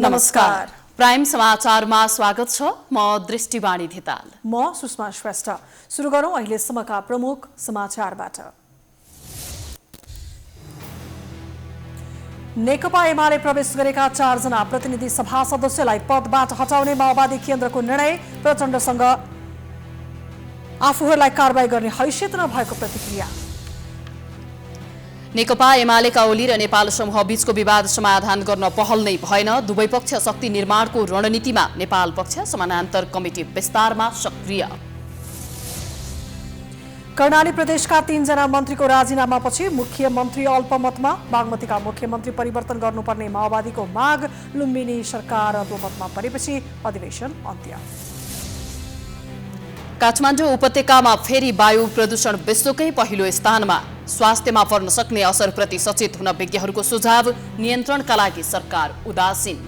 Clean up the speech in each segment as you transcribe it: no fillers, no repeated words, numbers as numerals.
नमस्कार। प्राइम समाचारमा स्वागत छ। म दृष्टिवाणी धिताल। म सुषमा श्रेष्ठ। सुरु गरौं अहिलेसम्मका प्रमुख समाचारबाट। नेकपा एमाले प्रवेश गरेका 4 जना प्रतिनिधि सभा सदस्यलाई पदबाट हटाउने माओवादी केन्द्रको निर्णय। प्रचण्डसँग आफूहरूलाई कारबाही गर्ने हैसियत नभएको प्रतिक्रिया। नेकपा एमालेका ओली र नेपाल समूह बीचको विवाद समाधान गर्न पहल नै भएन। दुवै पक्ष शक्ति निर्माणको रणनीतिमा, नेपाल पक्ष समानान्तर कमिटी विस्तारमा सक्रिय। कर्णाली प्रदेशका 3 जना मन्त्रीको राजीनामापछि मुख्यमन्त्री अल्पमतमा। बागमतीका मुख्यमन्त्री परिवर्तन गर्नुपर्ने माओवादीको माग। लुम्बिनी सरकार अल्पमतमा परेपछि अधिवेशन अन्त्य। काठमाडौँ उपत्यकामा फेरि वायु प्रदूषण विश्वकै पहिलो स्थानमा। स्वास्थ्यमा पर्न सक्ने असरप्रति सचेत हुन विज्ञहरूको सुझाव। नियन्त्रणका लागि सरकार उदासीन।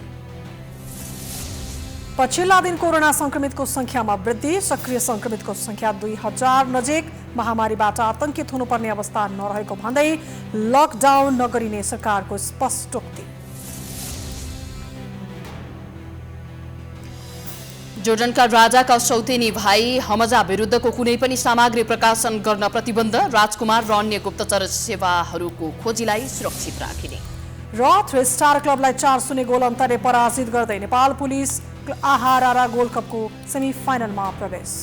पछिल्ला दिन कोरोना संक्रमितको संख्यामा वृद्धि। सक्रिय संक्रमितको संख्या 2000 नजिक। महामारीबाट आतंकित हुनुपर्ने अवस्था नरहेको भन्दै लकडाउन नगरिने सरकारको स्पष्टोक्ति। जोर्डनका राजाका सौतेनी भाइ हमजा विरुद्धको कुनै पनि सामग्री प्रकाशन गर्न प्रतिबन्ध। राजकुमार र अन्य गुप्तचर सेवाहरूको खोजीलाई सुरक्षित राखिने। र 3 स्टार क्लबलाई 4-0 गोल अन्तरले पराजित गर्दै नेपाल पुलिस आहारा गोल्ड कपको सेमिफाइनलमा प्रवेश।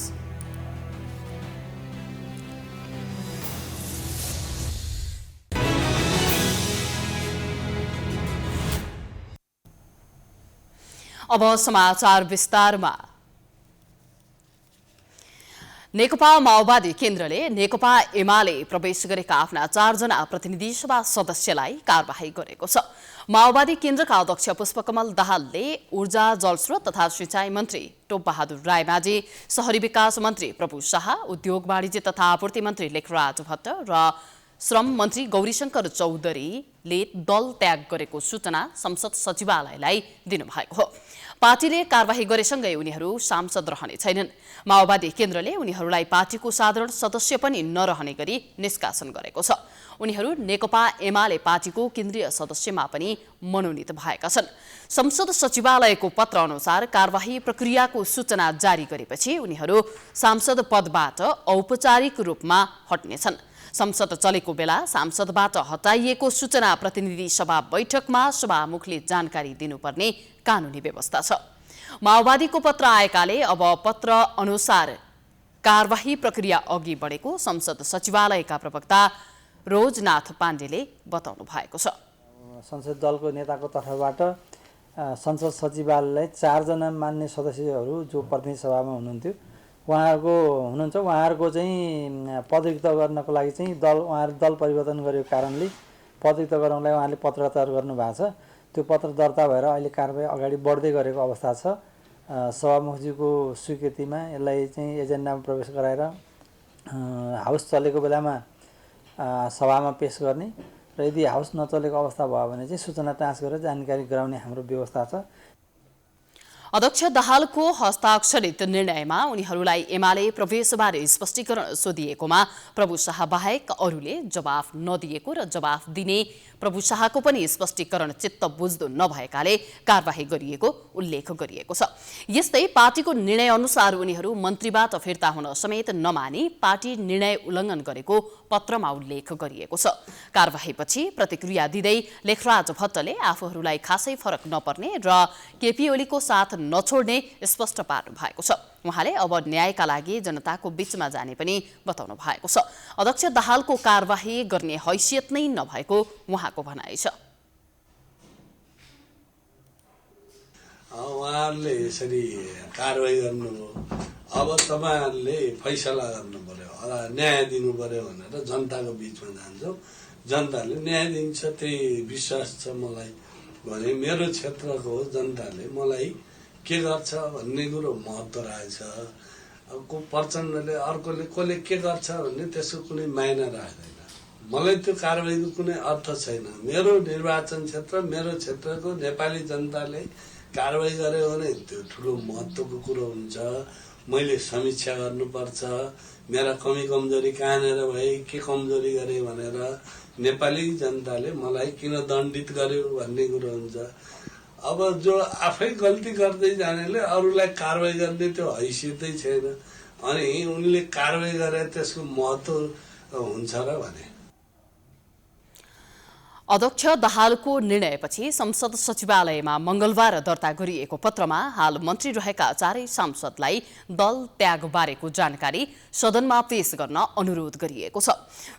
अब समाचार विस्तारमा। नेकपा माओवादी केन्द्रले नेकपा एमाले प्रवेश गरेका आफ्ना 4 जना प्रतिनिधि सभा सदस्यलाई कारबाही गरेको छ। माओवादी केन्द्रका अध्यक्ष पुष्पकमल दाहालले ऊर्जा जलस्रोत तथा सिंचाई मन्त्री टोपबहादुर रायमाझी, शहरी विकास मन्त्री प्रभु शाह, उद्योग वाणिज्य तथा आपूर्ति मन्त्री लेखराज भट्ट र श्रम मन्त्री गौरीशंकर चौधरीले दल त्याग गरेको सूचना संसद सचिवालयलाई दिनुभएको हो। पार्टीले कारबाही गरेसँगै उनीहरू सांसद रहने छैनन्। माओवादी केन्द्रले उनीहरूलाई पार्टीको साधारण सदस्य पनि नरहने गरी निष्कासन गरेको छ। उनीहरू नेकपा एमाले पार्टीको केन्द्रीय सदस्यमा पनि मनोनित भएका छन्। संसद सचिवालयको पत्र अनुसार कारबाही प्रक्रियाको सूचना जारी गरेपछि उनीहरू सांसद पदबाट औपचारिक रूपमा हट्नेछन्। संसद चलेको बेला सांसदबाट हटाइएको सूचना प्रतिनिधि सभा बैठकमा सभामुखले जानकारी दिनुपर्ने कानूनी व्यवस्था छ। माओवादीको पत्र आएकाले अब पत्र अनुसार कारबाही प्रक्रिया अघि बढेको संसद सचिवालयका प्रवक्ता रोजनाथ पाण्डेले बताउनु भएको छ। संसद दलको नेताको तर्फबाट संसद सचिवालयलाई 4 जना मान्य सदस्यहरू जो प्रतिनिधि सभामा हुनुहुन्थ्यो उहाँहरूको चाहिँ पदयुक्त गर्नको लागि चाहिँ उहाँहरू दल परिवर्तन गरेको कारणले पदयुक्त गराउनलाई उहाँले पत्र तयार गर्नुभएको छ। त्यो पत्र दर्ता भएर अहिले कारबाही अगाडि बढ्दै गरेको अवस्था छ। सभामुखजीको स्वीकृतिमा यसलाई चाहिँ एजेन्डामा प्रवेश गराएर हाउस चलेको बेलामा सभामा पेश गर्ने र यदि हाउस नचलेको अवस्था भयो भने चाहिँ सूचना टाँस गरेर जानकारी गराउने हाम्रो व्यवस्था छ। अध्यक्ष दाहालको हस्ताक्षरित निर्णयमा उनीहरूलाई एमाले प्रवेशबारे स्पष्टीकरण सोधिएकोमा प्रभु शाह बाहेक अरूले जवाफ नदिएको र जवाफ दिने प्रभु शाहको पनि स्पष्टीकरण चित्त बुझ्दो नभएकाले कारबाही गरिएको उल्लेख गरिएको छ। यस्तै पार्टीको निर्णय अनुसार उनीहरू मन्त्रीबाट फिर्ता हुन समेत नमानी पार्टी निर्णय उल्लङ्घन गरेको पत्रमा उल्लेख गरिएको छ। कारबाहीपछि प्रतिक्रिया दिँदै लेखराज भट्टले आफूहरूलाई खासै फरक नपर्ने र केपी ओलीको साथ नछोड्ने स्पष्ट पार्नु भएको छ। उहाँले अब न्यायका लागि जनताको बीचमा जाने पनि बताउनु भएको छ। अध्यक्ष दाहालको कारबाही गर्ने हैसियत नै नभएको उहाँको भनाइ छ। उहाँहरूले यसरी कारबाही गर्नुभयो, अब तपाईँहरूले फैसला गर्नु पर्यो, न्याय दिनु पर्यो भनेर जनताको बीचमा जान्छौँ। जनताले न्याय दिन्छ त्यही विश्वास छ मलाई। भने मेरो क्षेत्रको जनताले मलाई के गर्छ भन्ने कुरो महत्त्व रहेछ। को प्रचण्डले अर्कोले कसले के गर्छ भन्ने त्यसको कुनै मायना राख्दैन। मलाई त्यो कारबाहीको कुनै अर्थ छैन। मेरो निर्वाचन क्षेत्र, मेरो क्षेत्रको नेपाली जनताले कारबाही गर्यो भने त्यो ठुलो महत्त्वको कुरो हुन्छ। मैले समीक्षा गर्नुपर्छ, मेरा कमी कमजोरी कहाँनिर भए, के कमजोरी गरे भनेर नेपाली जनताले मलाई किन दण्डित गर्यो भन्ने कुरो हुन्छ। अब जो आफै गल्ती गर्दै जानेले अरूलाई कारवाही गर्ने त्यो हैसियतै छैन, अनि उनले कारवाही गरे त्यसको महत्त्व हुन्छ र भने। अध्यक्ष दाहालको निर्णयपछि संसद सचिवालयमा मंगलबार दर्ता गरिएको पत्रमा हाल मन्त्री रहेका चारै सांसदलाई दल त्याग बारेको जानकारी सदनमा पेश गर्न अनुरोध गरिएको छ।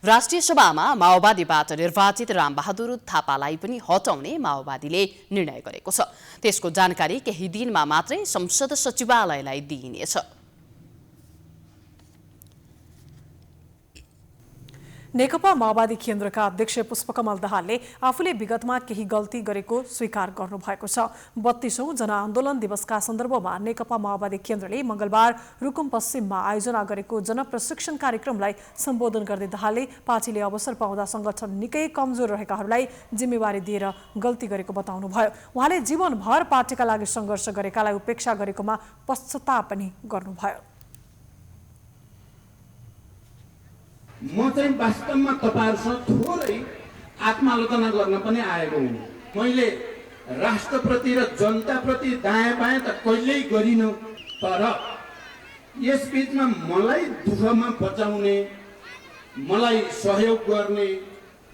राष्ट्रिय सभामा माओवादीबाट निर्वाचित रामबहादुर थापालाई पनि हटाउने माओवादीले निर्णय गरेको छ। त्यसको जानकारी केही दिनमा मात्रै संसद सचिवालयलाई दिइनेछ। नेकपा माओवादी केन्द्रका अध्यक्ष पुष्पकमल दाहालले आफूले विगतमा केही गल्ती गरेको स्वीकार गर्नुभएको छ। 32औं जनआन्दोलन दिवसका सन्दर्भमा नेकपा माओवादी केन्द्रले मंगलबार रुकुम पश्चिममा आयोजना गरेको जनप्रशिक्षण कार्यक्रमलाई सम्बोधन गर्दै दाहालले पार्टीले अवसर पाउँदा संगठन निकै कमजोर रहेकाहरूलाई जिम्मेवारी दिएर गल्ती गरेको बताउनुभयो। उहाँले जीवनभर पार्टीका लागि संघर्ष गरेकालाई उपेक्षा गरेकोमा पश्चाताप पनि गर्नुभयो। म चाहिँ वास्तवमा तपाईहरुसँग थोरै आत्मालोचना गर्न पनि आएको हुँ। मैले राष्ट्रप्रति र जनताप्रति दायाँ बायाँ त कहिल्यै गरिन, तर यस बीचमा मलाई दुःखमा बचाउने, मलाई सहयोग गर्ने,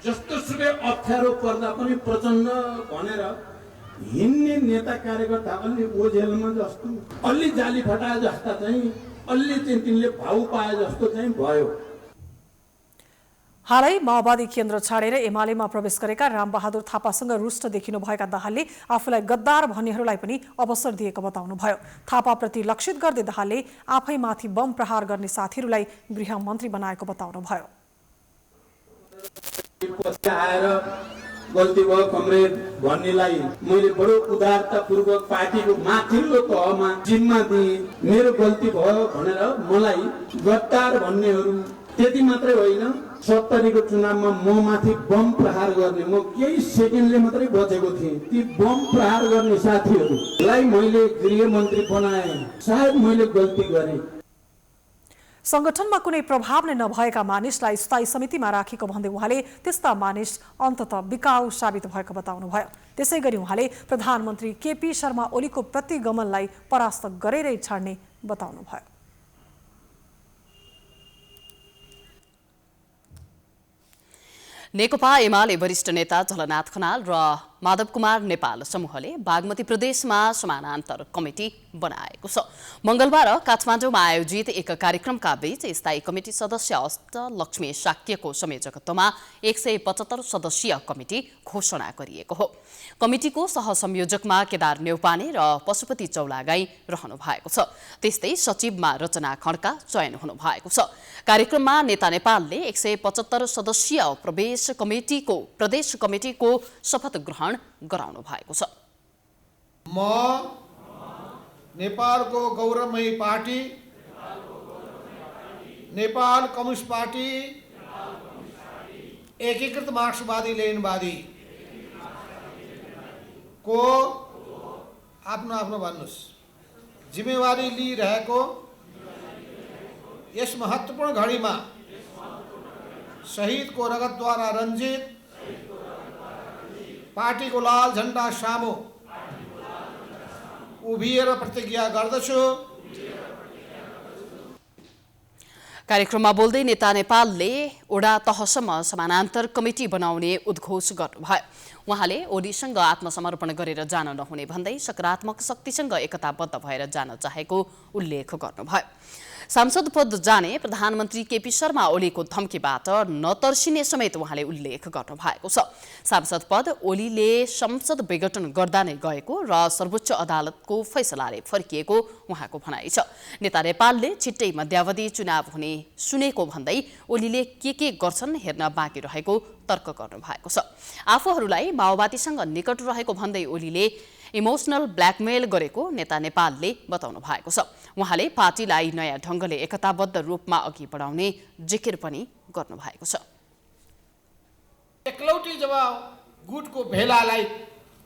जस्तो सुकै अप्ठ्यारो पर्दा पनि प्रचण्ड भनेर हिँड्ने नेता कार्यकर्ता अलि ओझेलमा जस्तो, अलि जाली फटाए जस्ता चाहिँ, अलि चाहिँ तिनले भाउ पाए जस्तो चाहिँ भयो। हालै माओवादी केन्द्र छाडेर एमालेमा प्रवेश गरेका रामबहादुर थापासँग रुष्ट देखिनु भएका दाहालले आफूलाई गद्दार भन्नेहरूलाई पनि अवसर दिएको बताउनुभयो। थापाप्रति लक्षित गर्दै दाहालले आफैमाथि बम प्रहार गर्ने साथीहरूलाई गृहमन्त्री बनाएको बताउनुभयो। आएर गल्ती भयो कमरेड भन्नेलाई मैले बडो उदारतापूर्वक पार्टीको माथिल्लो तहमा जिम्मा दिएँ। मेरो गल्ती भयो भनेर मलाई गद्दार भन्नेहरू त्यति मात्रै होइन, 70 को चुनावमा म माथि बम प्रहार गर्ने, म केही सेकेन्डले मात्रै बचेको थिएँ। ती बम प्रहार गर्ने साथीहरूलाई मैले गृहमन्त्री बनाएँ। सायद मैले गल्ती गरेँ। संगठनमा कुनै प्रभाव नै नभएका मानिसलाई स्थायी समितिमा राखेको भन्दै उहाँले त्यस्ता मानिस अन्ततः बिकाउ साबित भएको बताउनुभयो। त्यसैगरी उहाँले प्रधानमन्त्री केपी शर्मा ओलीको प्रतिगमनलाई परास्त गरेरै छाड्ने बताउनुभयो। नेकपा एमाले वरिष्ठ नेता झलनाथ खनाल र माधव कुमार नेपाल समूहले बागमती प्रदेशमा समानान्तर कमिटी बनाएको छ। मंगलबार काठमाडौँमा आयोजित एक कार्यक्रमका बीच स्थायी कमिटी सदस्य अष्टलक्ष्मी शाक्यको संयोजकत्वमा 175 सदस्यीय कमिटी घोषणा गरिएको हो। कमिटीको सहसंयोजकमा केदार नेउपाने र पशुपति चौलागाई रहनु भएको छ। त्यस्तै सचिवमा रचना खड्का चयन हुनु भएको छ। कार्यक्रममा नेता नेपालले 175 सदस्यीय प्रदेश कमिटीको शपथ ग्रहण गराउनु भएको छ। म नेपालको गौरवमयी पार्टी नेपाल कम्युनिस्ट पार्टी एकीकृत मार्क्सवादी लेनिनवादी को आफ्नो भन्नुस् जिम्मेवारी लिइरहेको यस महत्त्वपूर्ण घडीमा शहीदको रगतद्वारा रञ्जित पार्टीको लाल झण्डा सामु उभिएर प्रतिज्ञा गर्दछु। कार्यक्रममा बोल्दै नेता नेपालले ओडा तहसम्म समानान्तर कमिटी बनाउने उद्घोष गर्नुभयो। उहाँले ओलीसँग आत्मसमर्पण गरेर जान नहुने भन्दै सकारात्मक शक्तिसँग एकताबद्ध भएर जान चाहेको उल्लेख गर्नुभयो। सांसद पद जाने प्रधानमन्त्री केपी शर्मा ओलीको धम्कीबाट नतर्सिने समेत उहाँले उल्लेख गर्नुभएको छ। सांसद पद ओलीले संसद विघटन गर्दा नै गएको र सर्वोच्च अदालतको फैसलाले फर्किएको उहाँको भनाइ छ। नेता नेपालले छिट्टै मध्यावधि चुनाव हुने सुनेको भन्दै ओलीले के गर्छन् हेर्न बाँकी रहेको तर्क गर्नुभएको छ। आफूहरूलाई माओवादीसँग निकट रहेको भन्दै ओलीले इमोसनल ब्ल्याकमेल गरेको नेता नेपालले बताउनु भएको छ। उहाँले पार्टीलाई नयाँ ढङ्गले एकताबद्ध रूपमा अघि बढाउने जिकिर पनि गर्नुभएको छ। एकलौटी जब गुटको भेलालाई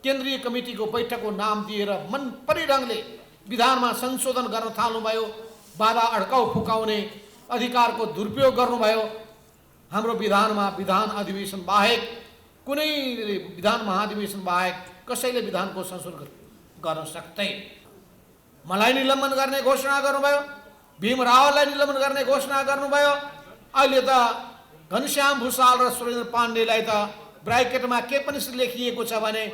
केन्द्रीय कमिटीको बैठकको नाम दिएर मन परी ढङ्गले विधानमा संशोधन गर्न थाल्नुभयो, बाधा अड्काउ फुकाउने अधिकारको दुरुपयोग गर्नुभयो। हाम्रो विधानमा विधान अधिवेशन बाहेक कुनै विधान महाधिवेशन बाहेक कसैले विधानको संशोधन गर्न सक्दैन। मलाई निलम्बन गर्ने घोषणा गर्नुभयो, भीम रावललाई निलम्बन गर्ने घोषणा गर्नुभयो। अहिले त घनश्याम भुसाल र सुरेन्द्र पाण्डेलाई त ब्राकेटमा के पनि लेखिएको छ भने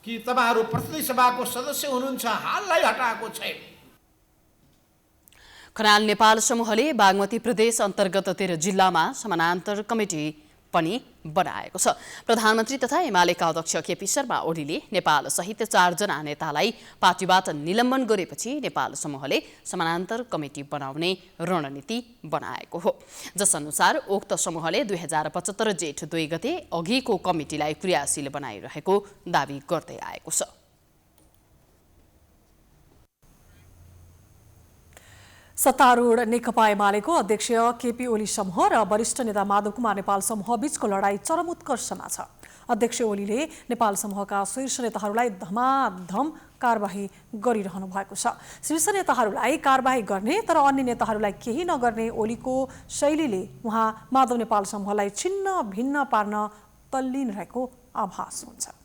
कि तपाईहरू प्रतिनिधि सभाको सदस्य हुनुहुन्छ, हाललाई हटाएको छैन। खनाल नेपाल समूहले बागमती प्रदेश अन्तर्गत 13 जिल्लामा समानान्तर कमिटी पनि बनाएको छ। प्रधानमन्त्री तथा एमालेका अध्यक्ष केपी शर्मा ओलीले नेपाल सहित 4 जना नेतालाई पार्टीबाट निलम्बन गरेपछि नेपाल समूहले समानान्तर कमिटी बनाउने रणनीति बनाएको हो। जसअनुसार उक्त समूहले 2075 जेठ 2 गते अघिको कमिटीलाई क्रियाशील बनाइरहेको दावी गर्दै आएको छ। सत्तारूढ नेकपा एमालेको अध्यक्ष केपी ओली समूह र वरिष्ठ नेता माधव कुमार नेपाल समूह बीचको लडाई चरम उत्कर्षमा छ। अध्यक्ष ओलीले नेपाल समूहका शीर्ष नेताहरूलाई धमाधम कारबाही गरिरहनु भएको छ। शीर्ष नेताहरूलाई कारबाही गर्ने तर अन्य नेताहरूलाई केही नगर्ने ओलीको शैलीले उहाँ माधव नेपाल समूहलाई छिन्न भिन्न पार्न तल्लीन रहेको आभास हुन्छ।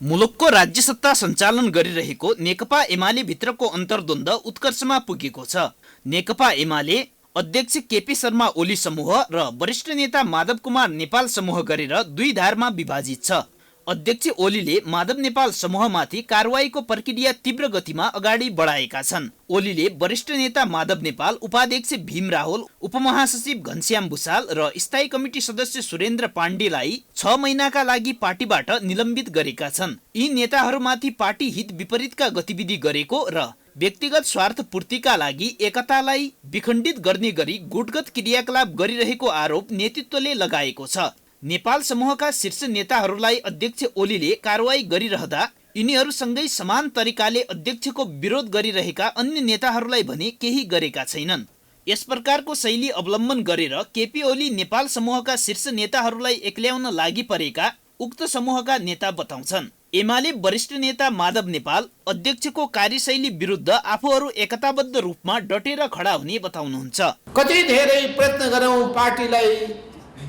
मुलुकको राज्य सत्ता सञ्चालन गरिरहेको नेकपा एमाले भित्रको अन्तर्द्वन्द्व उत्कर्षमा पुगेको छ। नेकपा एमाले अध्यक्ष केपी शर्मा ओली समूह र वरिष्ठ नेता माधव कुमार नेपाल समूह गरेर 2 धारमा विभाजित छ। अध्यक्ष ओलीले माधव नेपाल समूहमाथि कारवाहीको प्रक्रिया तीव्र गतिमा अगाडि बढाएका छन्। ओलीले वरिष्ठ नेता माधव नेपाल, उपाध्यक्ष भीम रावल, उपमहासचिव घनश्याम भुसाल र स्थायी कमिटी सदस्य सुरेन्द्र पाण्डेलाई 6 महिनाका लागि पार्टीबाट निलम्बित गरेका छन्। यी नेताहरूमाथि पार्टी हित विपरीतका गतिविधि गरेको र व्यक्तिगत स्वार्थ पूर्तिका लागि एकतालाई विखण्डित गर्ने गरी गुटगत क्रियाकलाप गरिरहेको आरोप नेतृत्वले लगाएको छ। नेपाल समूहका शीर्ष नेताहरूलाई अध्यक्ष ओलीले कारवाही गरिरहँदा यिनीहरूसँगै समान तरिकाले अध्यक्षको विरोध गरिरहेका अन्य नेताहरूलाई भने केही गरेका छैनन्। यस प्रकारको शैली अवलम्बन गरेर केपी ओली नेपाल समूहका शीर्ष नेताहरूलाई एक्ल्याउन लागि परेका उक्त समूहका नेता बताउँछन्। एमाले वरिष्ठ नेता माधव नेपाल अध्यक्षको कार्यशैली विरुद्ध आफूहरू एकताबद्ध रूपमा डटेर खडा हुने बताउनुहुन्छ। कति धेरै प्रयत्न गरौँ पार्टीलाई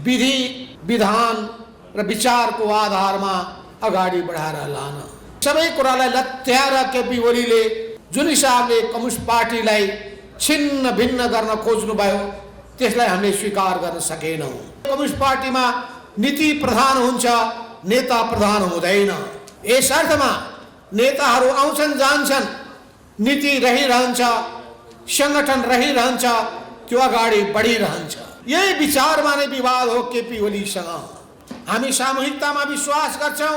विधि विधान र विचारको आधारमा अगाडि बढाएर लान। सबै कुरालाई लत्याएर केपी ओलीले जुन हिसाबले कम्युनिस्ट पार्टीलाई छिन्न भिन्न गर्न खोज्नुभयो त्यसलाई हामीले स्वीकार गर्न सकेनौँ। कम्युनिस्ट पार्टीमा नीति प्रधान हुन्छ, नेता प्रधान हुँदैन। यस अर्थमा नेताहरू आउँछन् जान्छन्, नीति रहिरहन्छ, सङ्गठन रहिरहन्छ, त्यो अगाडि बढिरहन्छ। यही विचारमा नै विवाद हो केपी ओलीसँग। हामी सामूहिकतामा विश्वास गर्छौँ,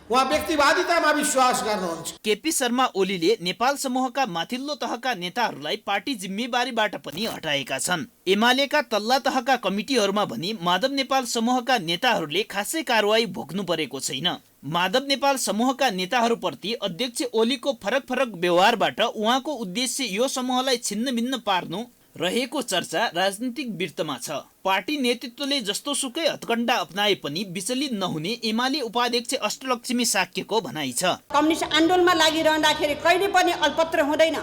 उहाँ व्यक्तिवादितामा विश्वास गर्नुहुन्छ। केपी शर्मा ओलीले नेपाल समूहका माथिल्लो तहका नेताहरूलाई पार्टी जिम्मेवारीबाट पनि हटाएका छन्। एमालेका तल्ला तहका कमिटीहरूमा पनि माधव नेपाल समूहका नेताहरूले खासै कारवाही भोग्नु परेको छैन। माधव नेपाल समूहका नेताहरूप्रति अध्यक्ष ओलीको फरक फरक व्यवहारबाट उहाँको उद्देश्य यो समूहलाई छिन्न भिन्न पार्नु रहेको चर्चा राजनीतिक वृत्तमा छ। पार्टी नेतृत्वले जस्तो सुकै हत्कण्डा अपनाए पनि विचलित नहुने एमाले उपाध्यक्ष अष्टलक्ष्मी साक्यको भनाइ छ। कम्युनिस्ट आन्दोलनमा लागिरहँदाखेरि कहिले पनि अल्पत्र हुँदैन।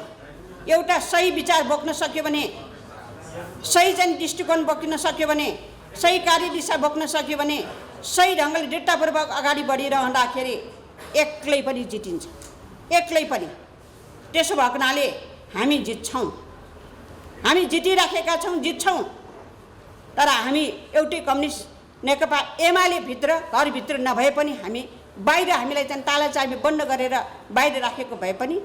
एउटा सही विचार बोक्न सक्यो भने, सही चाहिँ दृष्टिकोण बोक्न सक्यो भने, सही कार्यदिशा बोक्न सक्यो भने, सही ढङ्गले दृढतापूर्वक अगाडि बढिरहँदाखेरि एक्लै पनि जितिन्छ, एक्लै पनि। त्यसो भएको हुनाले हामी जित्छौँ, हामी जितिराखेका छौँ, जित्छौँ। तर हामी एउटै कम्युनिस्ट नेकपा एमाले भित्र घरभित्र नभए पनि हामी बाहिर हामीलाई चाहिँ ताला चाबी बन्द गरेर बाहिर राखेको भए पनि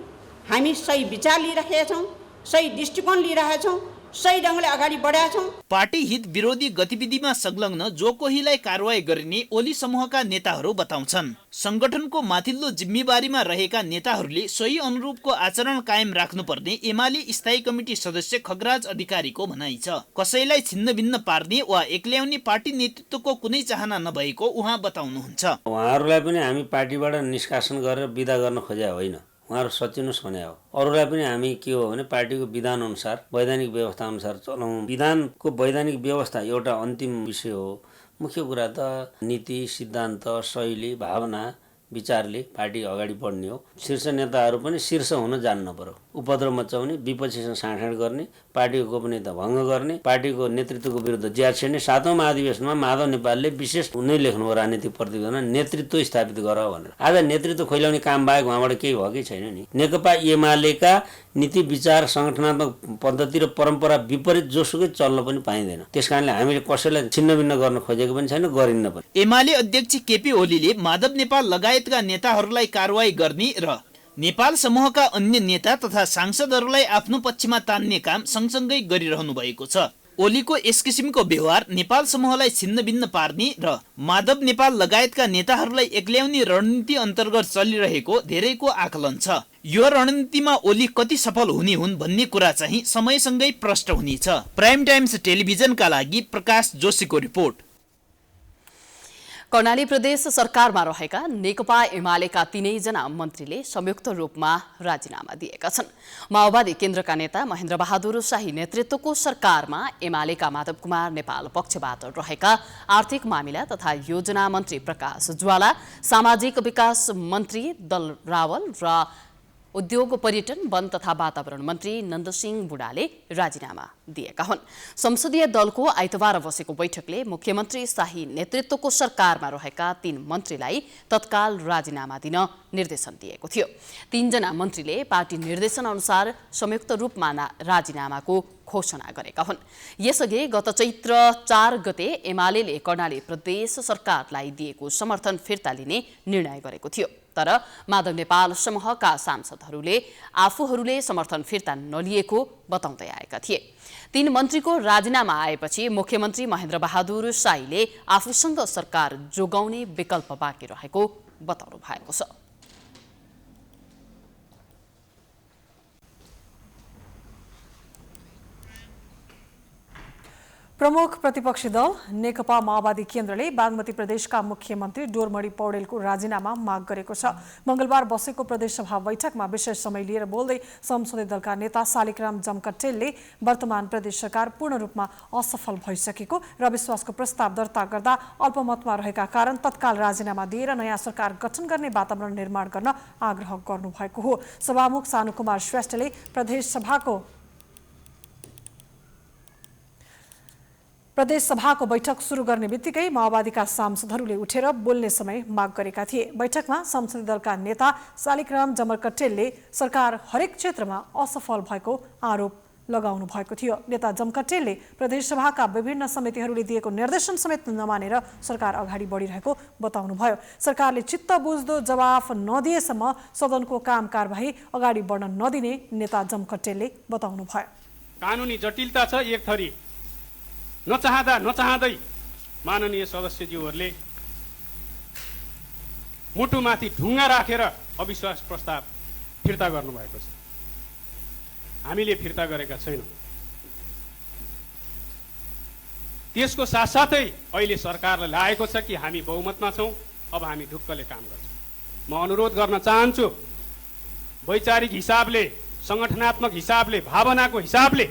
हामी सही विचार लिइराखेका छौँ, सही दृष्टिकोण लिइरहेका छौँ, सही ढङ्गले अगाडि बढाएका छौँ। पार्टी हित विरोधी गतिविधिमा संलग्न जो कोहीलाई कारवाही गरिने ओली समूहका नेताहरू बताउँछन्। संगठनको माथिल्लो जिम्मेवारीमा रहेका नेताहरूले सोही अनुरूपको आचरण कायम राख्नुपर्ने एमाले स्थायी कमिटी सदस्य खगराज अधिकारीको भनाइ छ। कसैलाई छिन्न भिन्न पार्ने वा एक्ल्याउने पार्टी नेतृत्वको कुनै चाहना नभएको उहाँ बताउनुहुन्छ। उहाँहरूलाई पनि हामी पार्टीबाट निष्कासन गरेर विदा गर्न खोजेका होइन, उहाँहरू सचिनुहोस् भने हो। अरूलाई पनि हामी के हो भने पार्टीको विधान अनुसार, वैधानिक व्यवस्था अनुसार चलाउँ। विधानको वैधानिक व्यवस्था एउटा अन्तिम विषय हो। मुख्य कुरा त नीति, सिद्धान्त, शैली, भावना विचारले पार्टी अगाडि बढ्ने हो। शीर्ष नेताहरू पनि शीर्ष हुन जान्नु पर्यो। उपद्रव मचाउने, विपक्षीसँग साँठगाँठ गर्ने, पार्टीको गोपनीयता भङ्ग गर्ने, पार्टीको नेतृत्वको विरुद्ध ज्याद छेड्ने। 7औं महाधिवेशनमा माधव नेपालले विशेष नै लेख्नुभयो राजनीतिक प्रतिवेदनमा, नेतृत्व स्थापित गर भनेर। आज नेतृत्व खोइलाउने काम बाहेक उहाँबाट केही भएकै छैन नि। नेकपा एमालेका नीति विचार संगठनात्मक पद्धति र परम्परा विपरीत जोसुकै चल्न पनि पाइँदैन। त्यसकारणले हामीले कसैलाई छिन्नभिन्न गर्न खोजेको पनि छैन, गरिन्न पनि। एमाले अध्यक्ष केपी ओलीले माधव नेपाल लगायतका नेताहरूलाई कारवाही गर्ने र नेपाल समूहका अन्य नेता तथा सांसदहरूलाई आफ्नो पक्षमा तान्ने काम सँगसँगै गरिरहनु भएको छ। ओलीको यस किसिमको व्यवहार नेपाल समूहलाई छिन्नभिन्न पार्ने र माधव नेपाल लगायतका नेताहरूलाई एक्ल्याउने रणनीति अन्तर्गत चलिरहेको धेरैको आकलन छ। यो रणनीतिमा ओली कति सफल हुने हुन् भन्ने कुरा चाहिँ समयसँगै प्रष्ट हुनेछ। प्राइम टाइम्स टेलिभिजनका लागि प्रकाश जोशीको रिपोर्ट। कर्णाली प्रदेश सरकारमा रहेका नेकपा एमालेका 3 जना मन्त्रीले संयुक्त रूपमा राजीनामा दिएका छन्। माओवादी केन्द्रका नेता महेन्द्र बहादुर शाही नेतृत्वको सरकारमा एमालेका माधव कुमार नेपाल पक्षबाट रहेका आर्थिक मामिला तथा योजना मन्त्री प्रकाश ज्वाला, सामाजिक विकास मन्त्री दल रावल र उद्योग पर्यटन वन तथा वातावरण मन्त्री नन्दसिंह बुढाले राजीनामा दिएका हुन्। संसदीय दलको आइतबार बसेको बैठकले मुख्यमन्त्री शाही नेतृत्वको सरकारमा रहेका 3 मन्त्रीलाई तत्काल राजीनामा दिन निर्देशन दिएको थियो। 3 जना मन्त्रीले पार्टी निर्देशन अनुसार संयुक्त रूपमा राजीनामाको घोषणा गरेका हुन्। यसअघि गत चैत्र 4 गते एमालेले कर्णाली प्रदेश सरकारलाई दिएको समर्थन फिर्ता लिने निर्णय गरेको थियो। तर माधव नेपाल समूहका सांसदहरूले आफूहरूले समर्थन फिर्ता नलिएको बताउँदै आएका थिए। 3 मन्त्रीको राजीनामा आएपछि मुख्यमन्त्री महेन्द्र बहादुर शाहीले आफूसँग सरकार जोगाउने विकल्प बाँकी रहेको बताउनु भएको छ। प्रमुख प्रतिपक्षी दल नेकपा माओवादी केन्द्रले बागमती प्रदेशका मुख्यमन्त्री डोरमणि पौडेलको राजीनामा माग गरेको छ। मंगलबार बसेको प्रदेशसभा बैठकमा विशेष समय लिएर बोल्दै संसदीय दलका नेता शालिग्राम जमकटेलले वर्तमान प्रदेश सरकार पूर्ण रूपमा असफल भइसकेको र विश्वासको प्रस्ताव दर्ता गर्दा अल्पमतमा रहेका कारण तत्काल राजीनामा दिएर नयाँ सरकार गठन गर्ने वातावरण निर्माण गर्न आग्रह गर्नुभएको हो। सभामुख सानुकुमार श्रेष्ठले प्रदेश सभाको बैठक सुरु गर्ने बित्तिकै माओवादीका सांसदहरूले उठेर बोल्ने समय माग गरेका थिए। बैठकमा संसदीय दलका नेता शालिग्राम जमकटेलले सरकार हरेक क्षेत्रमा असफल भएको आरोप लगाउनु भएको थियो। नेता जमकटेलले प्रदेश सभाका विभिन्न समितिहरूले दिएको निर्देशन समेत नमानेर सरकार अगाडि बढिरहेको बताउनुभयो। सरकारले चित्त बुझ्दो जवाफ नदिएसम्म सदनको काम कारबाही अगाडि बढ्न नदिने नेता जमकटेलले बताउनुभयो। कानुनी जटिलता छ एक थरी, नचाहँदै माननीय सदस्यज्यूहरूले मुटुमाथि ढुङ्गा राखेर अविश्वास प्रस्ताव फिर्ता गर्नुभएको छ। हामीले फिर्ता गरेका छैनौँ। त्यसको साथसाथै अहिले सरकारले लागेको छ कि हामी बहुमतमा छौँ, अब हामी ढुक्कले काम गर्छौँ। म अनुरोध गर्न चाहन्छु, वैचारिक हिसाबले, सङ्गठनात्मक हिसाबले, भावनाको हिसाबले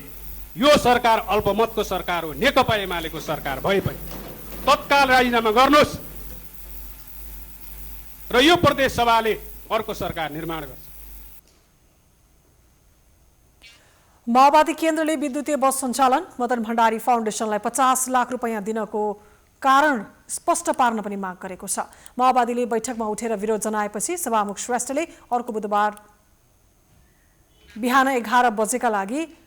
यो सरकार अल्पमतको सरकार हो, नेकपा एमालेको सरकार भए पनि तत्काल राजीनामा गर्नुहोस् र यो प्रदेश सभाले अर्को सरकार निर्माण गर्छ। माओवादी केन्द्रले विद्युतीय बस सञ्चालन मदन भण्डारी फाउन्डेसनलाई 50 लाख रुपैयाँ दिनको कारण स्पष्ट पार्न पनि माग गरेको छ। माओवादीले बैठकमा उठेर विरोध जनाएपछि सभामुख श्रेष्ठले अर्को बुधबार बिहान 11 बजेका लागि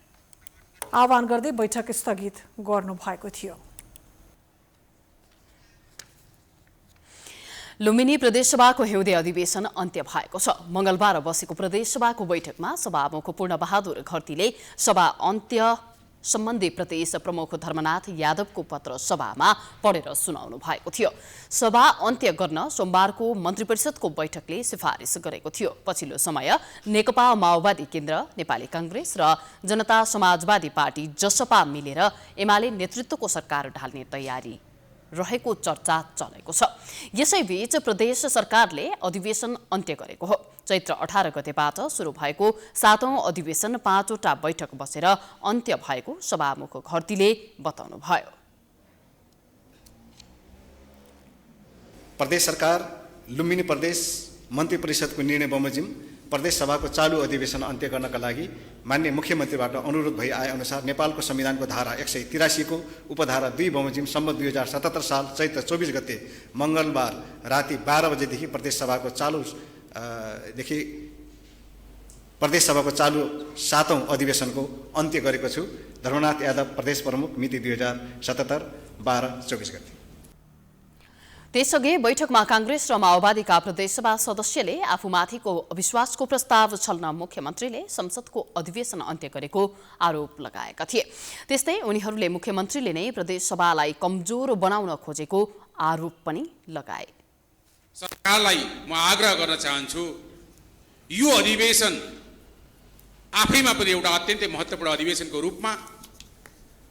आह्वान गर्दै बैठक स्थगित गर्नु भएको थियो। लुम्बिनी प्रदेशसभाको हिउँदे अधिवेशन अन्त्य भएको छ। मंगलबार बसेको प्रदेशसभाको बैठकमा सभामुख पूर्णबहादुर घरतीले सभा अन्त्य सम्बन्धी प्रदेश प्रमुख धर्मनाथ यादवको पत्र सभामा पढेर सुनाउनु भएको थियो। सभा अन्त्य गर्न सोमबारको मन्त्री परिषदको बैठकले सिफारिस गरेको थियो। पछिल्लो समय नेकपा माओवादी केन्द्र, नेपाली कांग्रेस र जनता समाजवादी पार्टी जसपा मिलेर एमाले नेतृत्वको सरकार ढाल्ने तयारी रहेको चर्चा चलेको छ। यसैबीच प्रदेश सरकारले अधिवेशन अन्त्य गरेको हो। चैत्र 18 गतेबाट सुरु भएको 7औं अधिवेशन 5वटा बैठक बसेर अन्त्य भएको सभामुख घरतीले बताउनुभयो। प्रदेश सरकार लुम्बिनी प्रदेश मन्त्री परिषदको निर्णय बमोजिम प्रदेश सभाको चालु अधिवेशन अन्त्य गर्नका लागि माननीय मुख्यमन्त्रीबाट अनुरोध भई आए अनुसार नेपालको संविधानको धारा 183 को उपधारा 2 बमोजिम सम्मत 2077 साल चैत्र 24 गते मङ्गलबार राति 12 बजेदेखि प्रदेश सभाको चालु 7औं अधिवेशनको अन्त्य गरेको छु। धर्मनाथ यादव प्रदेश प्रमुख मिति 2077-12-24 गते। त्यसअघि बैठकमा कांग्रेस र माओवादीका प्रदेशसभा सदस्यले आफूमाथिको अविश्वासको प्रस्ताव छल्न मुख्यमन्त्रीले संसदको अधिवेशन अन्त्य गरेको आरोप लगाएका थिए। त्यस्तै उनीहरूले मुख्यमन्त्रीले नै प्रदेशसभालाई कमजोर बनाउन खोजेको आरोप पनि लगाए। सरकारलाई म आग्रह गर्न चाहन्छु, यो अधिवेशन आफैमा पनि एउटा अत्यन्तै महत्त्वपूर्ण अधिवेशनको रूपमा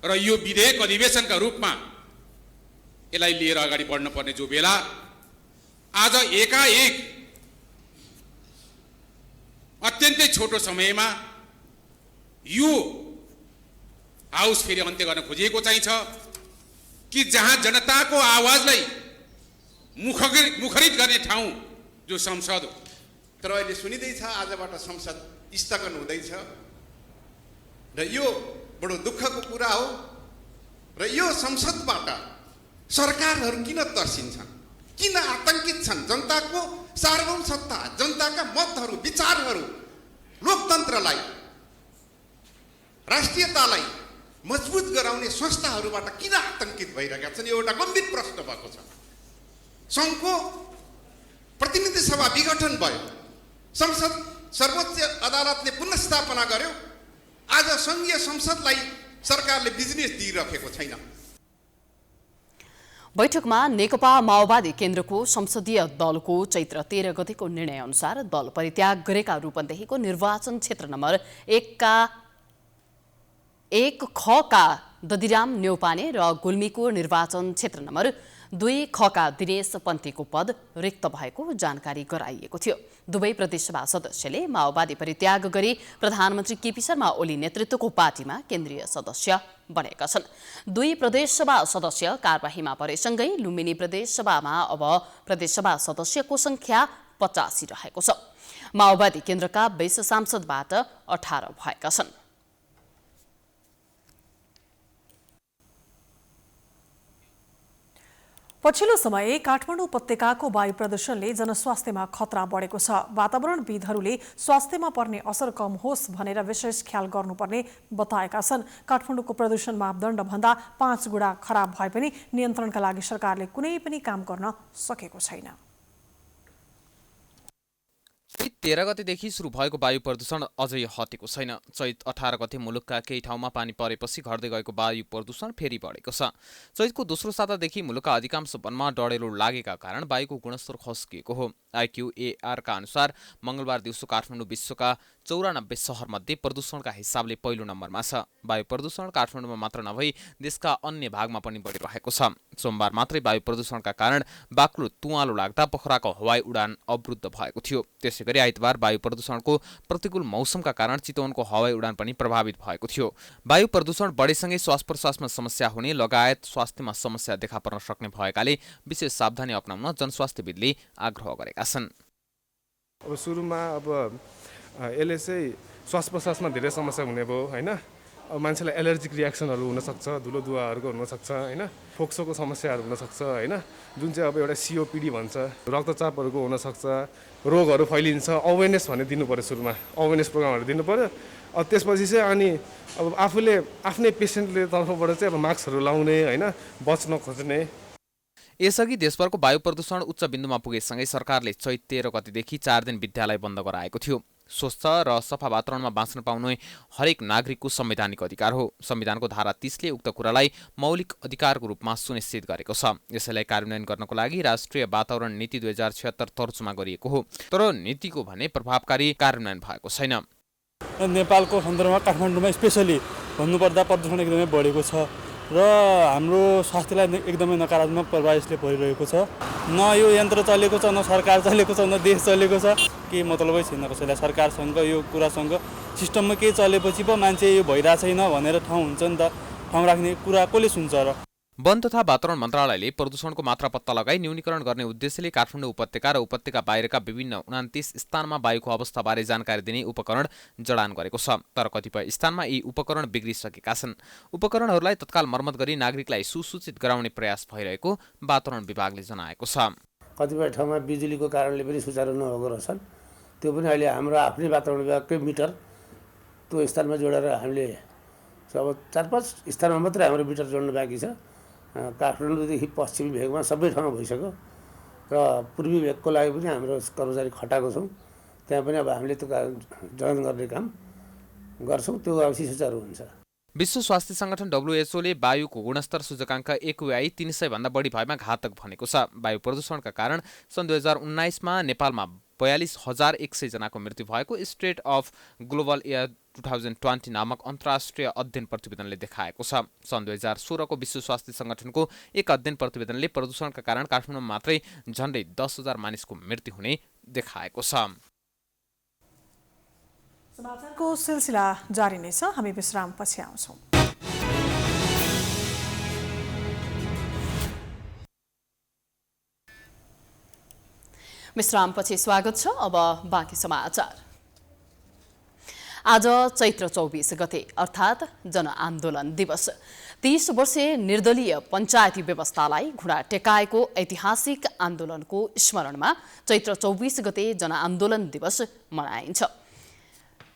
र यो विधेयक अधिवेशनका रूपमा यसलाई लिएर अगाडि बढ्न पर्ने जो बेला आज एकाएक अत्यन्तै छोटो समयमा यो हाउस फेरि अन्त्य गर्न खोजिएको चाहिन्छ कि जहाँ जनताको आवाजलाई मुखरित गर्ने ठाउँ जो संसद हो। तर अहिले सुनिँदैछ आजबाट संसद स्थगन हुँदैछ र यो बडो दुःखको कुरा हो। र यो संसदबाट सरकारहरू किन तर्सिन्छन्, किन आतंकित छन्? जनताको सार्वभौम सत्ता, जनताका मतहरू, विचारहरू, लोकतन्त्रलाई, राष्ट्रियतालाई मजबुत गराउने संस्थाहरूबाट किन आतंकित भइरहेका छन्? यो एउटा गम्भीर प्रश्न भएको छ। सङ्घको प्रतिनिधि सभा विघटन भयो, संसद सर्वोच्च अदालतले पुनर्स्थापना गर्यो। आज सङ्घीय संसदलाई सरकारले बिजनेस दिइरहेको छैन। बैठकमा नेकपा माओवादी केन्द्रको संसदीय दलको चैत्र 13 गतेको निर्णय अनुसार दल परित्याग गरेका रूपन्देहीको निर्वाचन क्षेत्र नम्बर 1 ख का ददिराम न्यौपाने र गुल्मीको निर्वाचन क्षेत्र नम्बर 2 ख का दिनेश पन्थीको पद रिक्त भएको जानकारी गराइएको थियो। दुवै प्रदेशसभा सदस्यले माओवादी परित्याग गरी प्रधानमन्त्री केपी शर्मा ओली नेतृत्वको पार्टीमा केन्द्रीय सदस्य बनेका छन्। दुई प्रदेशसभा सदस्य कारबाहीमा परेसँगै लुम्बिनी प्रदेशसभामा अब प्रदेशसभा सदस्यको संख्या 85 रहेको छ। माओवादी केन्द्रका 20 सांसदबाट 18 भएका छन्। पछिल्लो समय काठमाडौँ उपत्यकाको वायु प्रदूषणले जनस्वास्थ्यमा खतरा बढेको छ। वातावरणविदहरूले स्वास्थ्यमा पर्ने असर कम होस् भनेर विशेष ख्याल गर्नुपर्ने बताएका छन्। काठमाडौँको प्रदूषण मापदण्ड भन्दा 5 गुणा खराब भए पनि नियन्त्रणका लागि सरकारले कुनै पनि काम गर्न सकेको छैन। चैत 13 गतेदेखि सुरु भएको वायु प्रदूषण अझै हटेको छैन। चैत 18 गते मुलुकका केही ठाउँमा पानी परेपछि घट्दै गएको वायु प्रदूषण फेरि बढेको छ। चैतको दोस्रो सातादेखि मुलुकका अधिकांश वनमा डढेलो लागेका कारण वायुको गुणस्तर खस्किएको हो। IQAR का अनुसार मंगलबार दिउँसो काठमाडौँ विश्वका 94 शहरमध्ये प्रदूषणका हिसाबले पहिलो नम्बरमा छ। वायु प्रदूषण काठमाडौँमा मात्र नभई देशका अन्य भागमा पनि बढिरहेको छ। सोमबार मात्रै वायु प्रदूषणका कारण बाक्लो तुवालो लाग्दा पोखराको हवाई उडान अवरुद्ध भएको थियो। त्यसैगरी आइतबार वायु प्रदूषणको प्रतिकूल मौसमका कारण चितवनको हवाई उडान पनि प्रभावित भएको थियो। वायु प्रदूषण बढेसँगै श्वास प्रश्वासमा समस्या हुने लगायत स्वास्थ्यमा समस्या देखा पर्न सक्ने भएकाले विशेष सावधानी अपनाउन जनस्वास्थ्यविदले आग्रह गरेका छन्। अब सुरुमा यसले चाहिँ श्वास प्रश्वासमा धेरै समस्या हुने भयो हैन। अब मान्छेलाई एलर्जिक रियाक्सनहरू हुनसक्छ, धुलो धुवाहरूको हुनसक्छ हैन, फोक्सोको समस्याहरू हुनसक्छ हैन, जुन चाहिँ अब एउटा COPD भन्छ, रक्तचापहरूको हुनसक्छ, रोगहरू फैलिन्छ। अवेरनेस भन्ने दिनु पर्यो, सुरुमा अवेरनेस प्रोग्रामहरू दिनु पर्यो। त्यसपछि चाहिँ अनि अब आफूले आफ्नै पेसेन्टले तर्फबाट चाहिँ अब मास्कहरू लाउने हैन, बच्न खोज्ने। यसअघि देशभरको वायु प्रदूषण उच्च बिन्दुमा पुगेसँगै सरकारले चैत 13 गतेदेखि 4 दिन विद्यालय बन्द गराएको थियो। स्वच्छ र सफा वातावरणमा बाँच्न पाउने हरेक नागरिकको संवैधानिक अधिकार हो। संविधानको धारा 30 ले उक्त कुरालाई मौलिक अधिकारको रूपमा सुनिश्चित गरेको छ। यसैलाई कार्यान्वयन गर्नको लागि राष्ट्रिय वातावरण नीति 2076 तर्जुमा गरिएको हो। तर नीतिको भने प्रभावकारी कार्यान्वयन भएको छैन। नेपालको सन्दर्भमा काठमाडौँमा स्पेशली भन्नुपर्दा प्रदूषण एकदमै बढेको छ र हाम्रो स्वास्थ्यलाई एकदमै नकारात्मक प्रभाव यसले परिरहेको छ। न यो यन्त्र चलेको छ, न सरकार चलेको छ, न देश चलेको छ, केही मतलबै छैन कसैलाई सरकारसँग यो कुरासँग। सिस्टममा केही चलेपछि पो मान्छे यो भइरहेको छैन भनेर ठाउँ हुन्छ नि त, ठाउँ राख्ने कुरा कसले सुन्छ र। वन तथा वातावरण मन्त्रालयले प्रदूषणको मात्रा पत्ता लगाई न्यूनीकरण गर्ने उद्देश्यले काठमाडौँ उपत्यका र उपत्यका बाहिरका विभिन्न 29 स्थानमा वायुको अवस्थाबारे जानकारी दिने उपकरण जडान गरेको छ। तर कतिपय स्थानमा यी उपकरण बिग्रिसकेका छन्। उपकरणहरूलाई तत्काल मर्मत गरी नागरिकलाई सुसूचित गराउने प्रयास भइरहेको वातावरण विभागले जनाएको छ। कतिपय ठाउँमा बिजुलीको कारणले पनि सुचारू नभएको रहेछन्। त्यो पनि अहिले हाम्रो आफ्नै वातावरण विभागकै मिटर त्यो स्थानमा जोडेर हामीले अब 4-5 स्थानमा मात्रै हाम्रो मिटर जोड्नु बाँकी छ। काठमाडौँदेखि पश्चिमी भेगमा सबै ठाउँमा भइसक्यो र पूर्वी भेगको लागि पनि हाम्रो कर्मचारी खटाएको छौँ। त्यहाँ पनि अब हामीले त्यो जडान गर्ने काम गर्छौँ। त्यो अवश्य सुचारू हुन्छ। विश्व स्वास्थ्य संगठन WHO ले वायुको गुणस्तर सूचकाङ्क AQI 300 भन्दा बढी भएमा घातक भनेको छ। वायु प्रदूषणका कारण सन् 2019 मा नेपालमा 42,100 जनाको मृत्यु भएको स्टेट अफ ग्लोबल एयर 2020 नामक अन्तर्राष्ट्रिय अध्ययन प्रतिवेदनले देखाएको छ। सन् 2016 को विश्व स्वास्थ्य संगठनको एक अध्ययन प्रतिवेदनले प्रदूषणका कारण काठमाडौँमा मात्रै झन्डै 10,000 मानिसको मृत्यु हुने देखाएको छ। समाचारको सिलसिला जारी नै छ। हामी विश्रामपछि आउँछौँ। विश्रामपछि स्वागत छ। अब बाँकी समाचार। आज चैत्र 24 गते अर्थात् जनआन्दोलन दिवस। 30 वर्षे निर्दलीय पञ्चायती व्यवस्थालाई घुँडा टेकाएको ऐतिहासिक आन्दोलनको स्मरणमा चैत्र 24 गते जनआन्दोलन दिवस मनाइन्छ।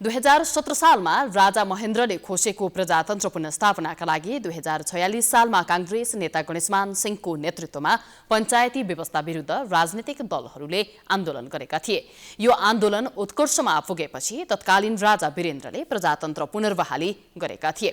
2017 सालमा राजा महेन्द्रले खोसेको प्रजातन्त्र पुनर्स्थापनाका लागि 2046 सालमा कांग्रेस नेता गणेशमान सिंहको नेतृत्वमा पञ्चायती व्यवस्था विरुद्ध राजनीतिक दलहरूले आन्दोलन गरेका थिए। यो आन्दोलन उत्कर्षमा पुगेपछि तत्कालीन राजा वीरेन्द्रले प्रजातन्त्र पुनर्बहाली गरेका थिए।